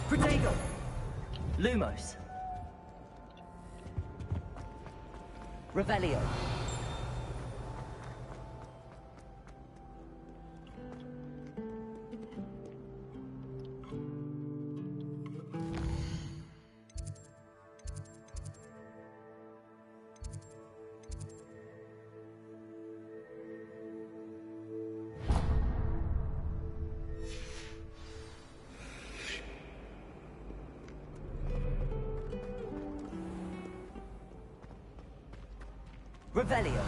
Protego. Lumos. Revelio. Revelio.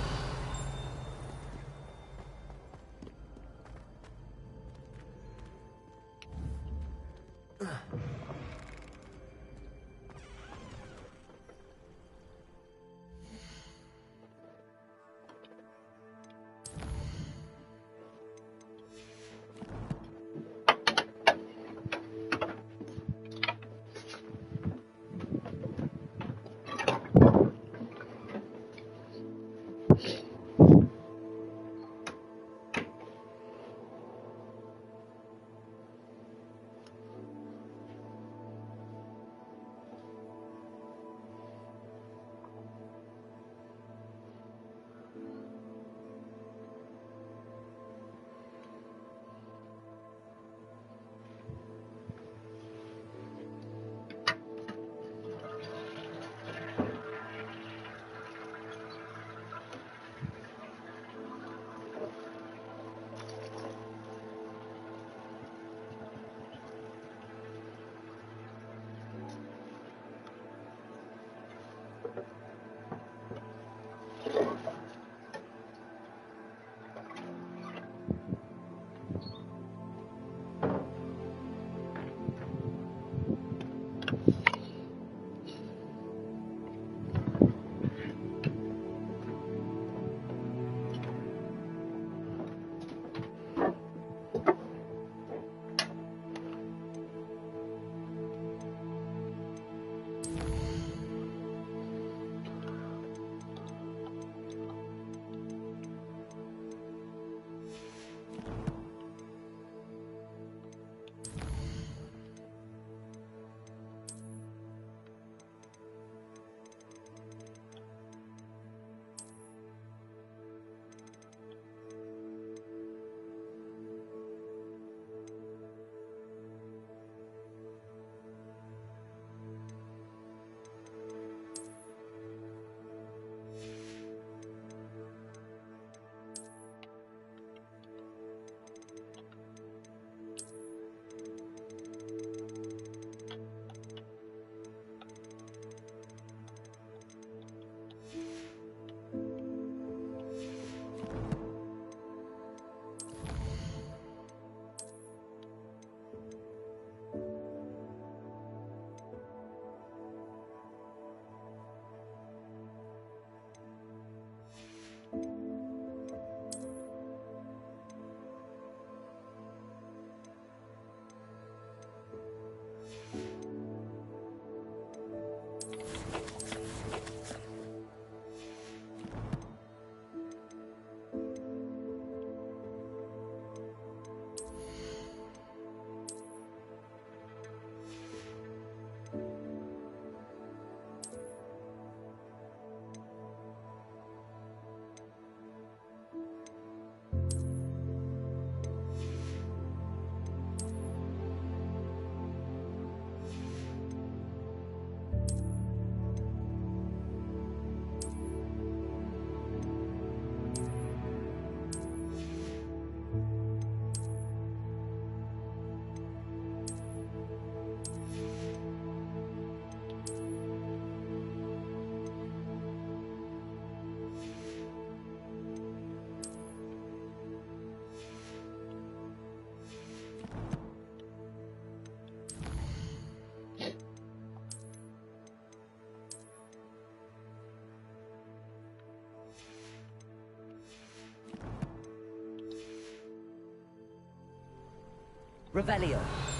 Revelio.